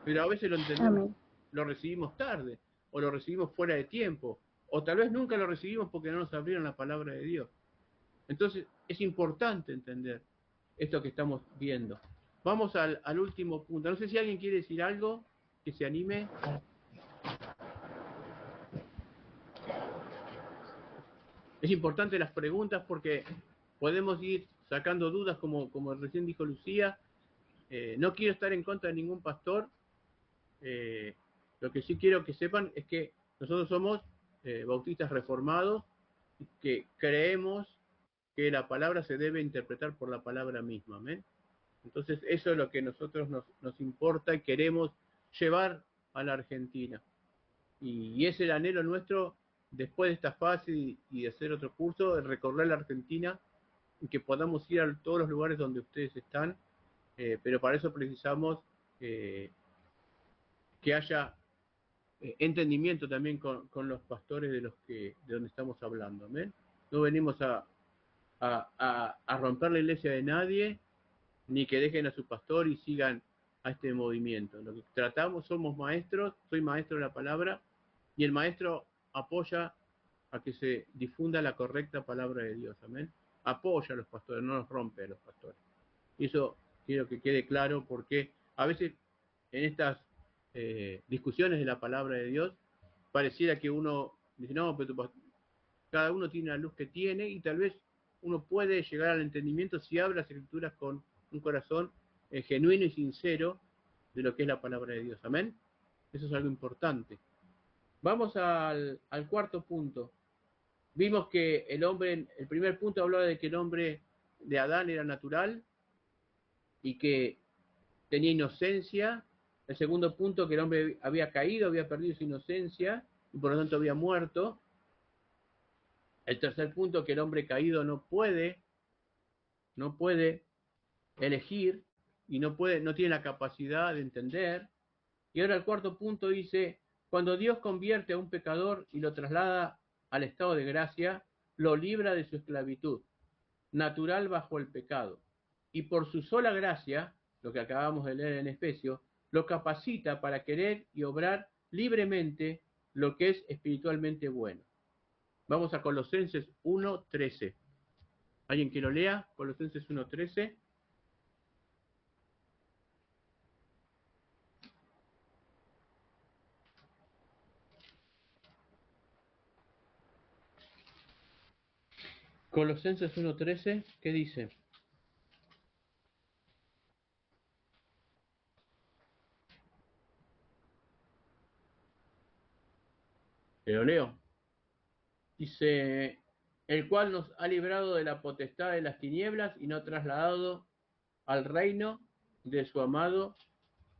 Pero a veces lo entendemos, amén, lo recibimos tarde o lo recibimos fuera de tiempo o tal vez nunca lo recibimos porque no nos abrieron la palabra de Dios. Entonces es importante entender esto que estamos viendo. Vamos al último punto. No sé si alguien quiere decir algo, que se anime. Es importante las preguntas porque podemos ir sacando dudas, como recién dijo Lucía. No quiero estar en contra de ningún pastor. Lo que sí quiero que sepan es que nosotros somos bautistas reformados, que creemos que la palabra se debe interpretar por la palabra misma. ¿amén? Entonces eso es lo que a nosotros nos importa y queremos llevar a la Argentina. Y es el anhelo nuestro, después de esta fase y de hacer otro curso, de recorrer la Argentina y que podamos ir a todos los lugares donde ustedes están, pero para eso precisamos que haya entendimiento también con los pastores de donde estamos hablando. ¿amén? No venimos a romper la iglesia de nadie, ni que dejen a su pastor y sigan a este movimiento. Lo que tratamos, somos maestros, soy maestro de la palabra, y el maestro apoya a que se difunda la correcta palabra de Dios. Amén. Apoya a los pastores, no los rompe a los pastores. Y eso quiero que quede claro, porque a veces en estas discusiones de la palabra de Dios pareciera que uno dice, no, pero cada uno tiene la luz que tiene, y tal vez uno puede llegar al entendimiento si abre las escrituras con un corazón genuino y sincero de lo que es la palabra de Dios. Amén. Eso es algo importante. Vamos al cuarto punto. Vimos que el hombre, el primer punto hablaba de que el hombre de Adán era natural y que tenía inocencia. El segundo punto, que el hombre había caído, había perdido su inocencia y por lo tanto había muerto. El tercer punto, que el hombre caído no puede elegir y no tiene la capacidad de entender. Y ahora el cuarto punto dice, cuando Dios convierte a un pecador y lo traslada al estado de gracia, lo libra de su esclavitud natural bajo el pecado, y por su sola gracia, lo que acabamos de leer en Efesios, lo capacita para querer y obrar libremente lo que es espiritualmente bueno. Vamos a Colosenses 1:13. ¿Alguien que lo lea? Colosenses 1:13. Colosenses 1:13, ¿qué dice? Te lo leo. Dice, el cual nos ha librado de la potestad de las tinieblas y nos ha trasladado al reino de su amado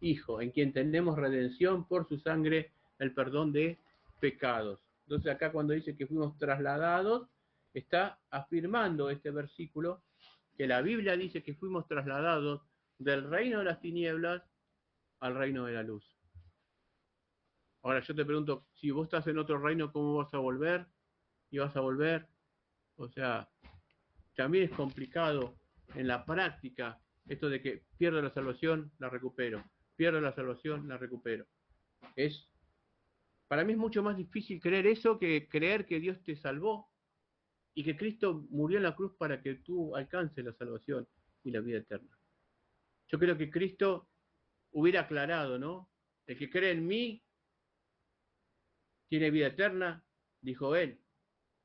Hijo, en quien tenemos redención por su sangre, el perdón de pecados. Entonces acá cuando dice que fuimos trasladados, está afirmando este versículo que la Biblia dice que fuimos trasladados del reino de las tinieblas al reino de la luz. Ahora yo te pregunto, si vos estás en otro reino, ¿cómo vas a volver? Y vas a volver, o sea, también es complicado en la práctica Esto de que pierdo la salvación, la recupero. Pierdo la salvación, la recupero. Para mí es mucho más difícil creer eso que creer que Dios te salvó y que Cristo murió en la cruz para que tú alcances la salvación y la vida eterna. Yo creo que Cristo hubiera aclarado, ¿no? El que cree en mí tiene vida eterna, dijo él.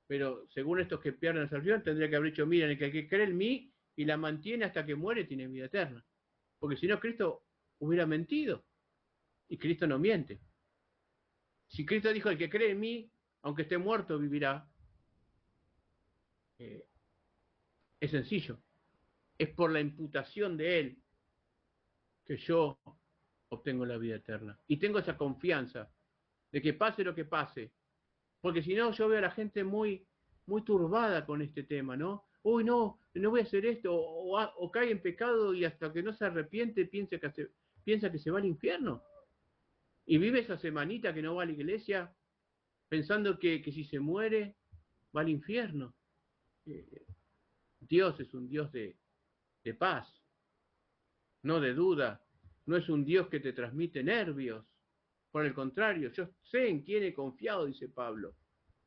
Pero según estos que pierden la salvación, tendría que haber dicho, miren, el que cree en mí y la mantiene hasta que muere tiene vida eterna. Porque si no, Cristo hubiera mentido. Y Cristo no miente. Si Cristo dijo, el que cree en mí, aunque esté muerto, vivirá, es sencillo. Es por la imputación de él que yo obtengo la vida eterna. Y tengo esa confianza de que pase lo que pase. Porque si no, yo veo a la gente muy turbada con este tema, ¿no? Uy, no voy a hacer esto, o cae en pecado y hasta que no se arrepiente piensa que se va al infierno. Y vive esa semanita que no va a la iglesia pensando que si se muere va al infierno. Dios es un Dios de paz, no de duda. No es un Dios que te transmite nervios. Por el contrario, yo sé en quién he confiado, dice Pablo,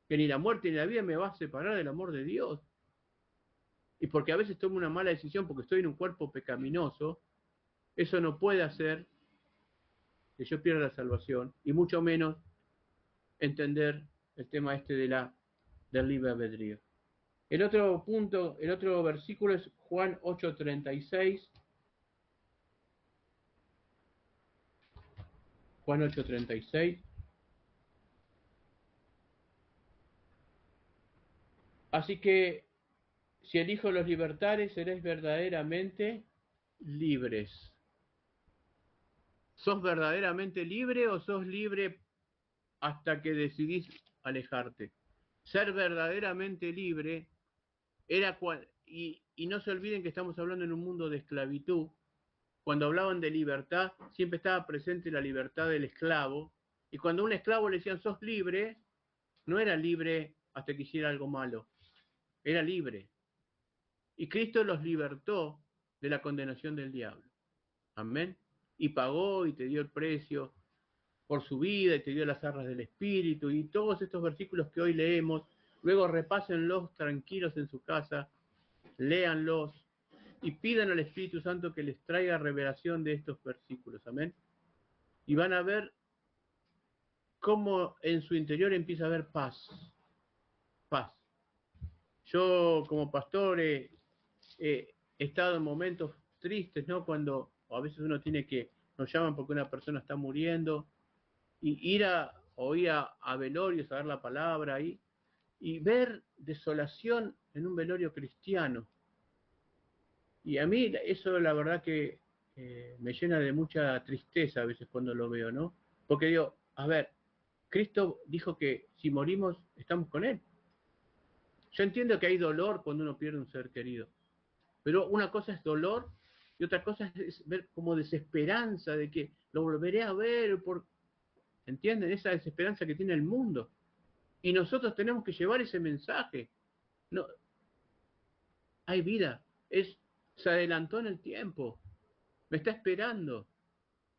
que ni la muerte ni la vida me va a separar del amor de Dios. Y porque a veces tomo una mala decisión porque estoy en un cuerpo pecaminoso, eso no puede hacer que yo pierda la salvación, y mucho menos entender el tema este del libre albedrío. El otro punto, el otro versículo es Juan 8:36. Juan 8:36. Así que si el Hijo los libertare, seréis verdaderamente libres. ¿Sos verdaderamente libre o sos libre hasta que decidís alejarte? Ser verdaderamente libre era y no se olviden que estamos hablando en un mundo de esclavitud. Cuando hablaban de libertad, siempre estaba presente la libertad del esclavo. Y cuando a un esclavo le decían sos libre, no era libre hasta que hiciera algo malo. Era libre. Y Cristo los libertó de la condenación del diablo. Amén. Y pagó y te dio el precio por su vida y te dio las arras del Espíritu. Y todos estos versículos que hoy leemos, luego repásenlos tranquilos en su casa, léanlos y pidan al Espíritu Santo que les traiga revelación de estos versículos. Amén. Y van a ver cómo en su interior empieza a haber paz. Paz. Yo como pastor he estado en momentos tristes, ¿no? Cuando a veces uno tiene nos llaman porque una persona está muriendo, y ir a velorios, a dar la palabra y ver desolación en un velorio cristiano. Y a mí eso la verdad que me llena de mucha tristeza a veces cuando lo veo, ¿no? Porque digo, a ver, Cristo dijo que si morimos estamos con Él. Yo entiendo que hay dolor cuando uno pierde un ser querido, pero una cosa es dolor y otra cosa es ver como desesperanza de que lo volveré a ver, ¿entienden? Esa desesperanza que tiene el mundo. Y nosotros tenemos que llevar ese mensaje. No, hay vida, se adelantó en el tiempo, me está esperando.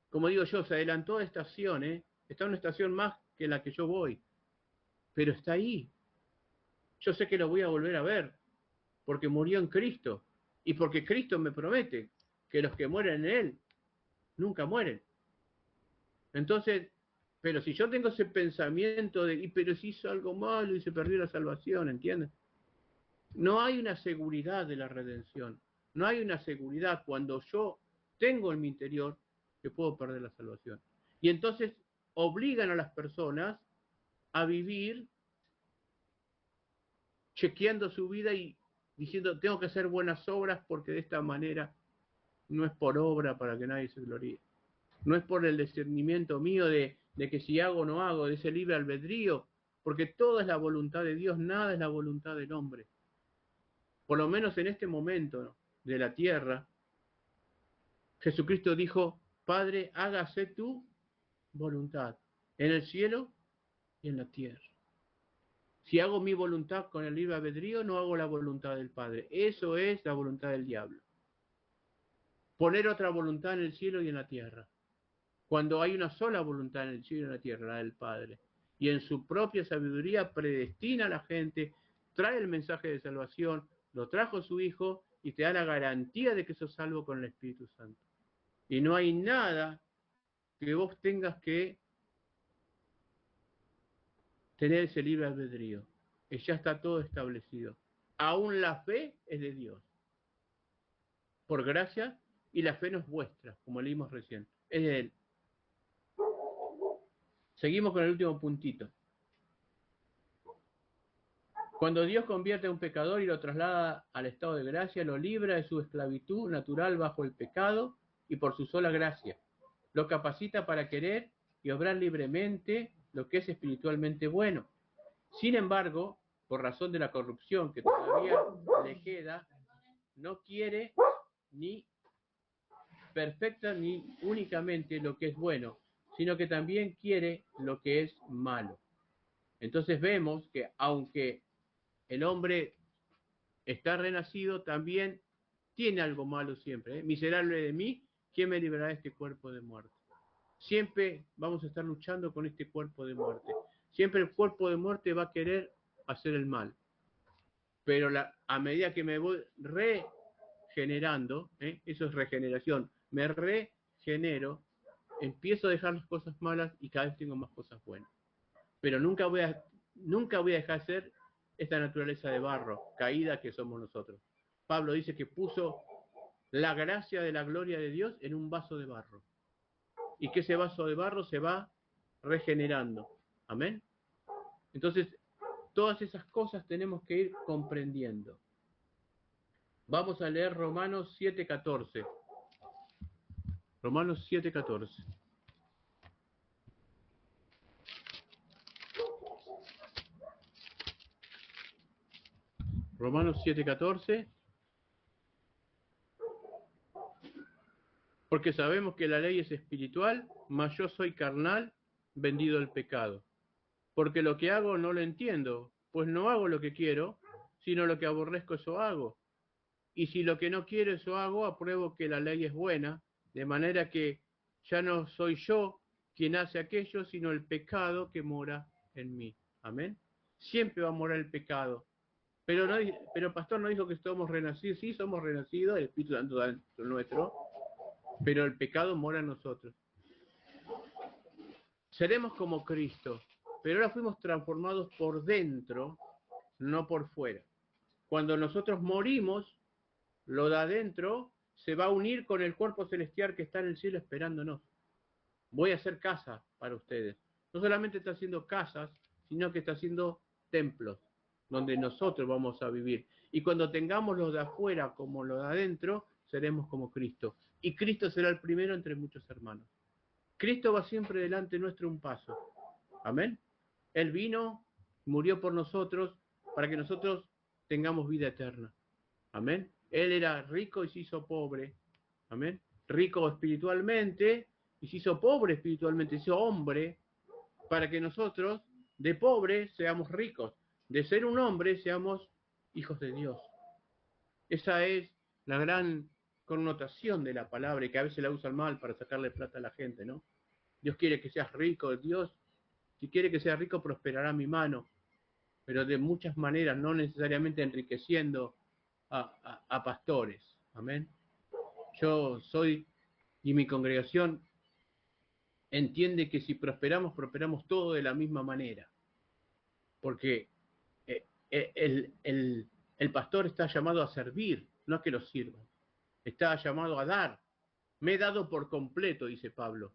Como digo yo, se adelantó de estación, está en una estación más que la que yo voy, pero está ahí. Yo sé que lo voy a volver a ver, porque murió en Cristo, y porque Cristo me promete que los que mueren en Él, nunca mueren. Entonces, pero si yo tengo ese pensamiento pero si hizo algo malo y se perdió la salvación, ¿entienden? No hay una seguridad de la redención. No hay una seguridad cuando yo tengo en mi interior que puedo perder la salvación. Y entonces obligan a las personas a vivir chequeando su vida y diciendo, tengo que hacer buenas obras porque de esta manera no es por obra para que nadie se gloríe. No es por el discernimiento mío de que si hago o no hago, de ese libre albedrío, porque todo es la voluntad de Dios, nada es la voluntad del hombre. Por lo menos en este momento, ¿no?, de la tierra, Jesucristo dijo, Padre, hágase tu voluntad, en el cielo y en la tierra. Si hago mi voluntad con el libre albedrío, no hago la voluntad del Padre. Eso es la voluntad del diablo. poner otra voluntad en el cielo y en la tierra. Cuando hay una sola voluntad en el cielo y en la tierra, la del Padre. Y en su propia sabiduría predestina a la gente, trae el mensaje de salvación, lo trajo su Hijo y te da la garantía de que sos salvo con el Espíritu Santo. Y no hay nada que vos tengas que tener ese libre albedrío. Ya está todo establecido. Aún la fe es de Dios. Por gracia, y la fe no es vuestra, como leímos recién. Es de Él. Seguimos con el último puntito. Cuando Dios convierte a un pecador y lo traslada al estado de gracia, lo libra de su esclavitud natural bajo el pecado y por su sola gracia. Lo capacita para querer y obrar libremente lo que es espiritualmente bueno. Sin embargo, por razón de la corrupción que todavía le queda, no quiere ni perfecta ni únicamente lo que es bueno, sino que también quiere lo que es malo. Entonces vemos que aunque el hombre está renacido, también tiene algo malo siempre. Miserable de mí, ¿quién me librará de este cuerpo de muerte? Siempre vamos a estar luchando con este cuerpo de muerte. Siempre el cuerpo de muerte va a querer hacer el mal. Pero a medida que me voy regenerando, eso es regeneración, me regenero, empiezo a dejar las cosas malas y cada vez tengo más cosas buenas. Pero nunca voy a dejar de ser esta naturaleza de barro, caída que somos nosotros. Pablo dice que puso la gracia de la gloria de Dios en un vaso de barro. Y que ese vaso de barro se va regenerando. Amén. Entonces, todas esas cosas tenemos que ir comprendiendo. Vamos a leer Romanos 7:14. Romanos 7:14. Romanos 7:14. Porque sabemos que la ley es espiritual, mas yo soy carnal, vendido al pecado. Porque lo que hago no lo entiendo, pues no hago lo que quiero, sino lo que aborrezco eso hago. Y si lo que no quiero eso hago, apruebo que la ley es buena, de manera que ya no soy yo quien hace aquello, sino el pecado que mora en mí. Amén. Siempre va a morar el pecado. Pero el pastor no dijo que somos renacidos. Sí, somos renacidos, el Espíritu Santo es nuestro, pero el pecado mora en nosotros. Seremos como Cristo, pero ahora fuimos transformados por dentro, no por fuera. Cuando nosotros morimos, lo de adentro se va a unir con el cuerpo celestial que está en el cielo esperándonos. Voy a hacer casa para ustedes. No solamente está haciendo casas, sino que está haciendo templos, donde nosotros vamos a vivir. Y cuando tengamos lo de afuera como lo de adentro, seremos como Cristo. Y Cristo será el primero entre muchos hermanos. Cristo va siempre delante nuestro un paso. Amén. Él vino, murió por nosotros, para que nosotros tengamos vida eterna. Amén. Él era rico y se hizo pobre. Amén. Rico espiritualmente y se hizo pobre espiritualmente, se hizo hombre, para que nosotros, de pobre, seamos ricos. De ser un hombre, seamos hijos de Dios. Esa es la gran connotación de la palabra, y que a veces la usan mal para sacarle plata a la gente, ¿no? Dios quiere que seas rico. Dios, si quiere que seas rico, prosperará mi mano, pero de muchas maneras, no necesariamente enriqueciendo a pastores. Amén. Yo soy, y mi congregación entiende que si prosperamos, prosperamos todo de la misma manera. Porque el pastor está llamado a servir, no a que lo sirvan. Está llamado a dar. Me he dado por completo, dice Pablo.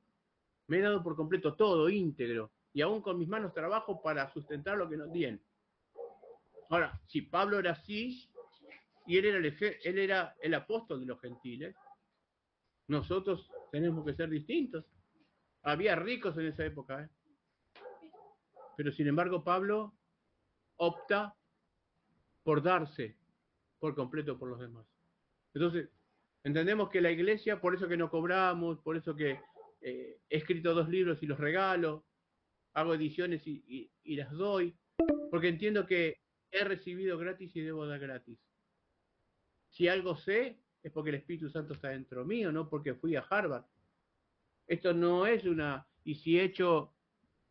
Me he dado por completo todo, íntegro. Y aún con mis manos trabajo para sustentar lo que nos tienen. Ahora, si Pablo era así, y él era el apóstol de los gentiles, nosotros tenemos que ser distintos. Había ricos en esa época, pero sin embargo Pablo opta por darse por completo por los demás. Entonces, entendemos que la iglesia, por eso que no cobramos, por eso que he escrito 2 libros y los regalo, hago ediciones y las doy, porque entiendo que he recibido gratis y debo dar gratis. Si algo sé, es porque el Espíritu Santo está dentro mío, no porque fui a Harvard. Esto no es una... Y si he hecho,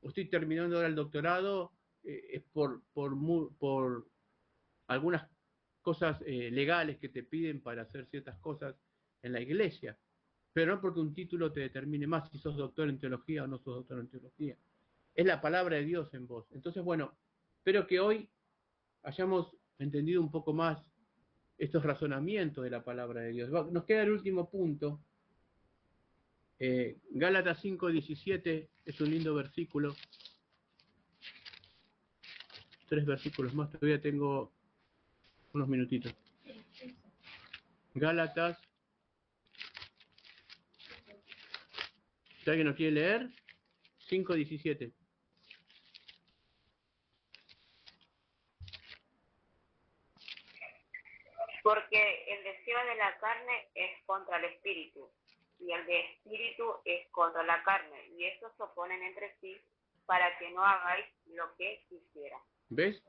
o estoy terminando ahora el doctorado, es por algunas cosas legales que te piden para hacer ciertas cosas en la iglesia, pero no porque un título te determine más si sos doctor en teología o no sos doctor en teología. Es la palabra de Dios en vos. Entonces, bueno, espero que hoy hayamos entendido un poco más estos razonamientos de la palabra de Dios. Nos queda el último punto. Gálatas 5:17 es un lindo versículo. 3 versículos más, todavía tengo unos minutitos. Gálatas. Si alguien nos quiere leer, 5:17. Porque el deseo de la carne es contra el espíritu, y el de espíritu es contra la carne, y estos se oponen entre sí para que no hagáis lo que quisiera. ¿Ves?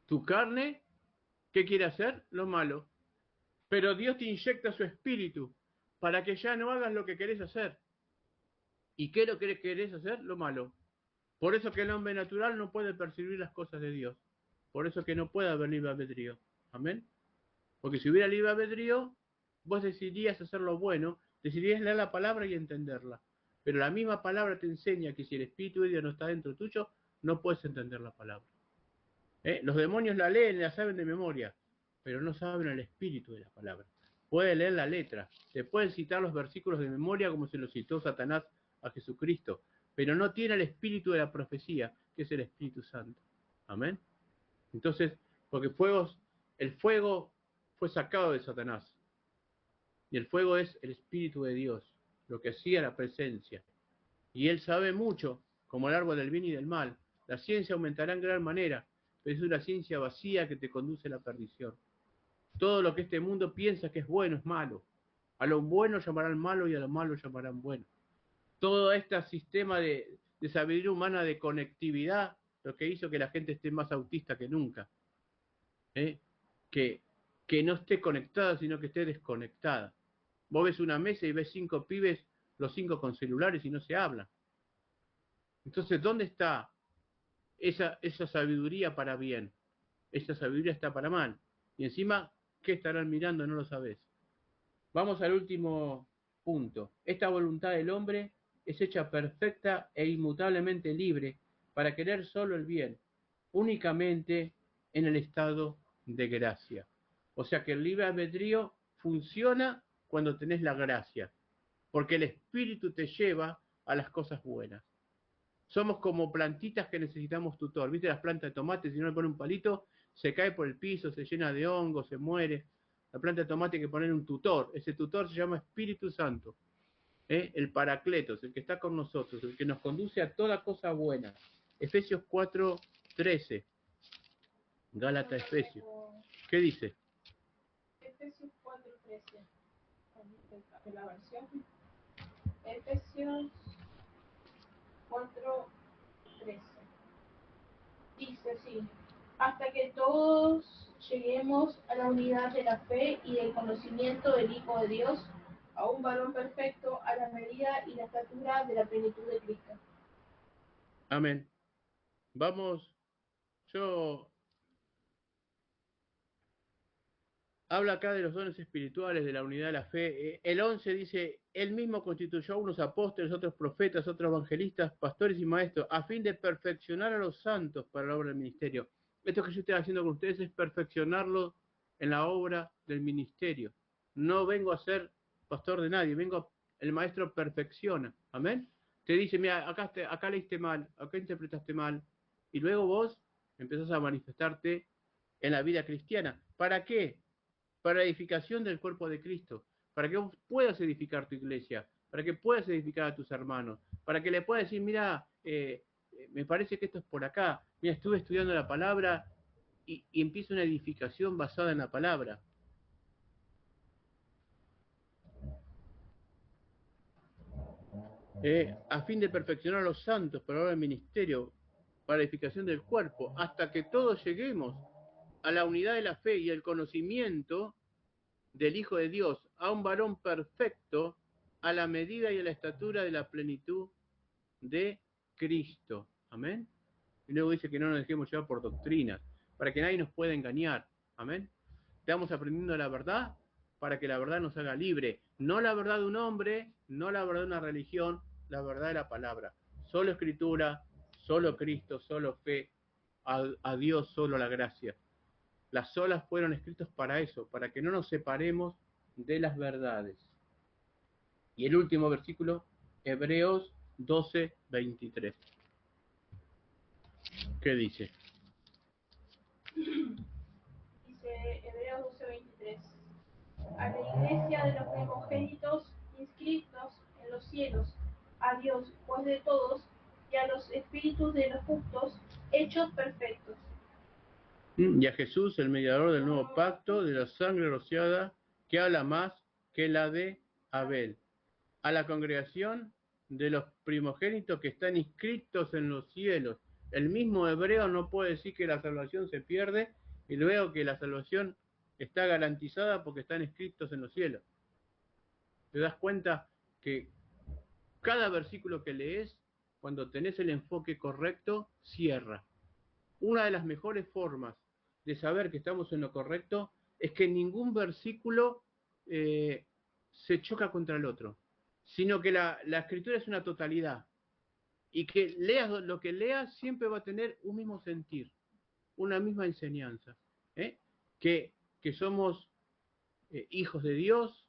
Tu carne, ¿qué quiere hacer? Lo malo. Pero Dios te inyecta su espíritu para que ya no hagas lo que querés hacer. ¿Y qué es lo que querés hacer? Lo malo. Por eso que el hombre natural no puede percibir las cosas de Dios. Por eso que no puede haber libre albedrío. Amén. Porque si hubiera libre albedrío, vos decidirías hacer lo bueno, decidirías leer la palabra y entenderla. Pero la misma palabra te enseña que si el Espíritu de Dios no está dentro tuyo, no puedes entender la palabra. Los demonios la leen, la saben de memoria, pero no saben el espíritu de la palabra. Pueden leer la letra, te pueden citar los versículos de memoria como se los citó Satanás a Jesucristo, pero no tiene el espíritu de la profecía, que es el Espíritu Santo. Amén. Entonces, porque el fuego fue sacado de Satanás, y el fuego es el Espíritu de Dios, lo que hacía la presencia. Y él sabe mucho, como el árbol del bien y del mal. La ciencia aumentará en gran manera, pero es una ciencia vacía que te conduce a la perdición. Todo lo que este mundo piensa que es bueno es malo. A lo bueno llamarán malo y a lo malo llamarán bueno. Todo este sistema de sabiduría humana de conectividad, lo que hizo que la gente esté más autista que nunca. Que no esté conectada, sino que esté desconectada. Vos ves una mesa y ves 5 pibes, los 5 con celulares y no se hablan. Entonces, ¿dónde está esa sabiduría para bien? Esa sabiduría está para mal. Y encima, ¿qué estarán mirando? No lo sabés. Vamos al último punto. Esta voluntad del hombre es hecha perfecta e inmutablemente libre para querer solo el bien, únicamente en el estado de gracia. O sea que el libre albedrío funciona cuando tenés la gracia, porque el Espíritu te lleva a las cosas buenas. Somos como plantitas que necesitamos tutor. ¿Viste las plantas de tomate? Si no le ponen un palito, se cae por el piso, se llena de hongo, se muere. La planta de tomate hay que poner un tutor. Ese tutor se llama Espíritu Santo. El Paracletos, el que está con nosotros, el que nos conduce a toda cosa buena. Efesios 4:13. Gálatas, Efesios. ¿Qué dice? Efesios 4:13. En la versión. Efesios 4:13. Dice así: hasta que todos lleguemos a la unidad de la fe y del conocimiento del Hijo de Dios, a un varón perfecto, a la medida y la estatura de la plenitud de Cristo. Amén. Vamos, yo habla acá de los dones espirituales, de la unidad de la fe. El 11 dice, él mismo constituyó a unos apóstoles, otros profetas, otros evangelistas, pastores y maestros, a fin de perfeccionar a los santos para la obra del ministerio. Esto que yo estoy haciendo con ustedes es perfeccionarlo en la obra del ministerio. No vengo a ser pastor de nadie, el maestro perfecciona. Amén. Te dice, mira, acá leíste mal, acá interpretaste mal, y luego vos empezás a manifestarte en la vida cristiana. ¿Para qué? Para la edificación del cuerpo de Cristo, para que vos puedas edificar tu iglesia, para que puedas edificar a tus hermanos, para que le puedas decir, mira, me parece que esto es por acá, mira, estuve estudiando la palabra y empieza una edificación basada en la palabra. A fin de perfeccionar a los santos para la obra del ministerio, para la edificación del cuerpo, hasta que todos lleguemos a la unidad de la fe y el conocimiento del Hijo de Dios, a un varón perfecto, a la medida y a la estatura de la plenitud de Cristo. Amén. Y luego dice que no nos dejemos llevar por doctrinas, para que nadie nos pueda engañar. Amén. Estamos aprendiendo la verdad para que la verdad nos haga libre. No la verdad de un hombre, no la verdad de una religión, la verdad de la palabra. Solo escritura, solo Cristo, solo fe, a Dios solo la gracia. Las solas fueron escritas para eso, para que no nos separemos de las verdades. Y el último versículo, Hebreos 12, 23. ¿Qué dice? Dice Hebreos 12:23. A la iglesia de los primogénitos inscritos en los cielos, a Dios, juez de todos, y a los espíritus de los justos, hechos perfectos. Y a Jesús, el mediador del nuevo pacto, de la sangre rociada, que habla más que la de Abel. A la congregación de los primogénitos que están inscritos en los cielos. El mismo hebreo no puede decir que la salvación se pierde y luego que la salvación está garantizada porque están inscritos en los cielos. ¿Te das cuenta que cada versículo que lees, cuando tenés el enfoque correcto, cierra? Una de las mejores formas de saber que estamos en lo correcto es que ningún versículo se choca contra el otro, sino que la escritura es una totalidad y que leas lo que leas siempre va a tener un mismo sentir, una misma enseñanza, que somos hijos de Dios,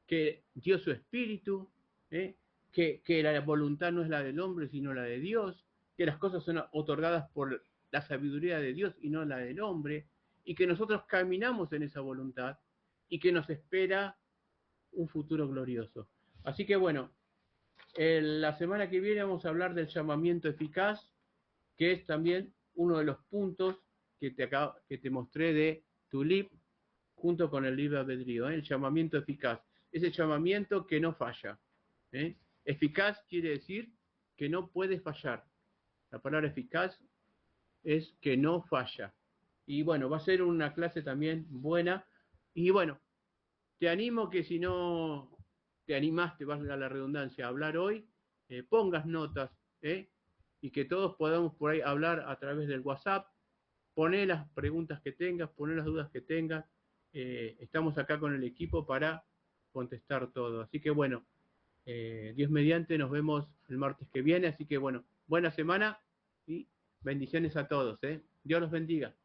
que dio su espíritu, que la voluntad no es la del hombre sino la de Dios, que las cosas son otorgadas por la sabiduría de Dios y no la del hombre, y que nosotros caminamos en esa voluntad y que nos espera un futuro glorioso. Así que bueno, la semana que viene vamos a hablar del llamamiento eficaz, que es también uno de los puntos que te mostré de Tulip, junto con el libre albedrío, el llamamiento eficaz. Ese llamamiento que no falla. Eficaz quiere decir que no puede fallar. La palabra eficaz es que no falla. Y bueno, va a ser una clase también buena. Y bueno, te animo que si no te animaste, valga la redundancia, a hablar hoy, pongas notas, y que todos podamos por ahí hablar a través del WhatsApp. Poné las preguntas que tengas, poné las dudas que tengas. Estamos acá con el equipo para contestar todo. Así que bueno, Dios mediante, nos vemos el martes que viene. Así que bueno, buena semana y bendiciones a todos. Dios los bendiga.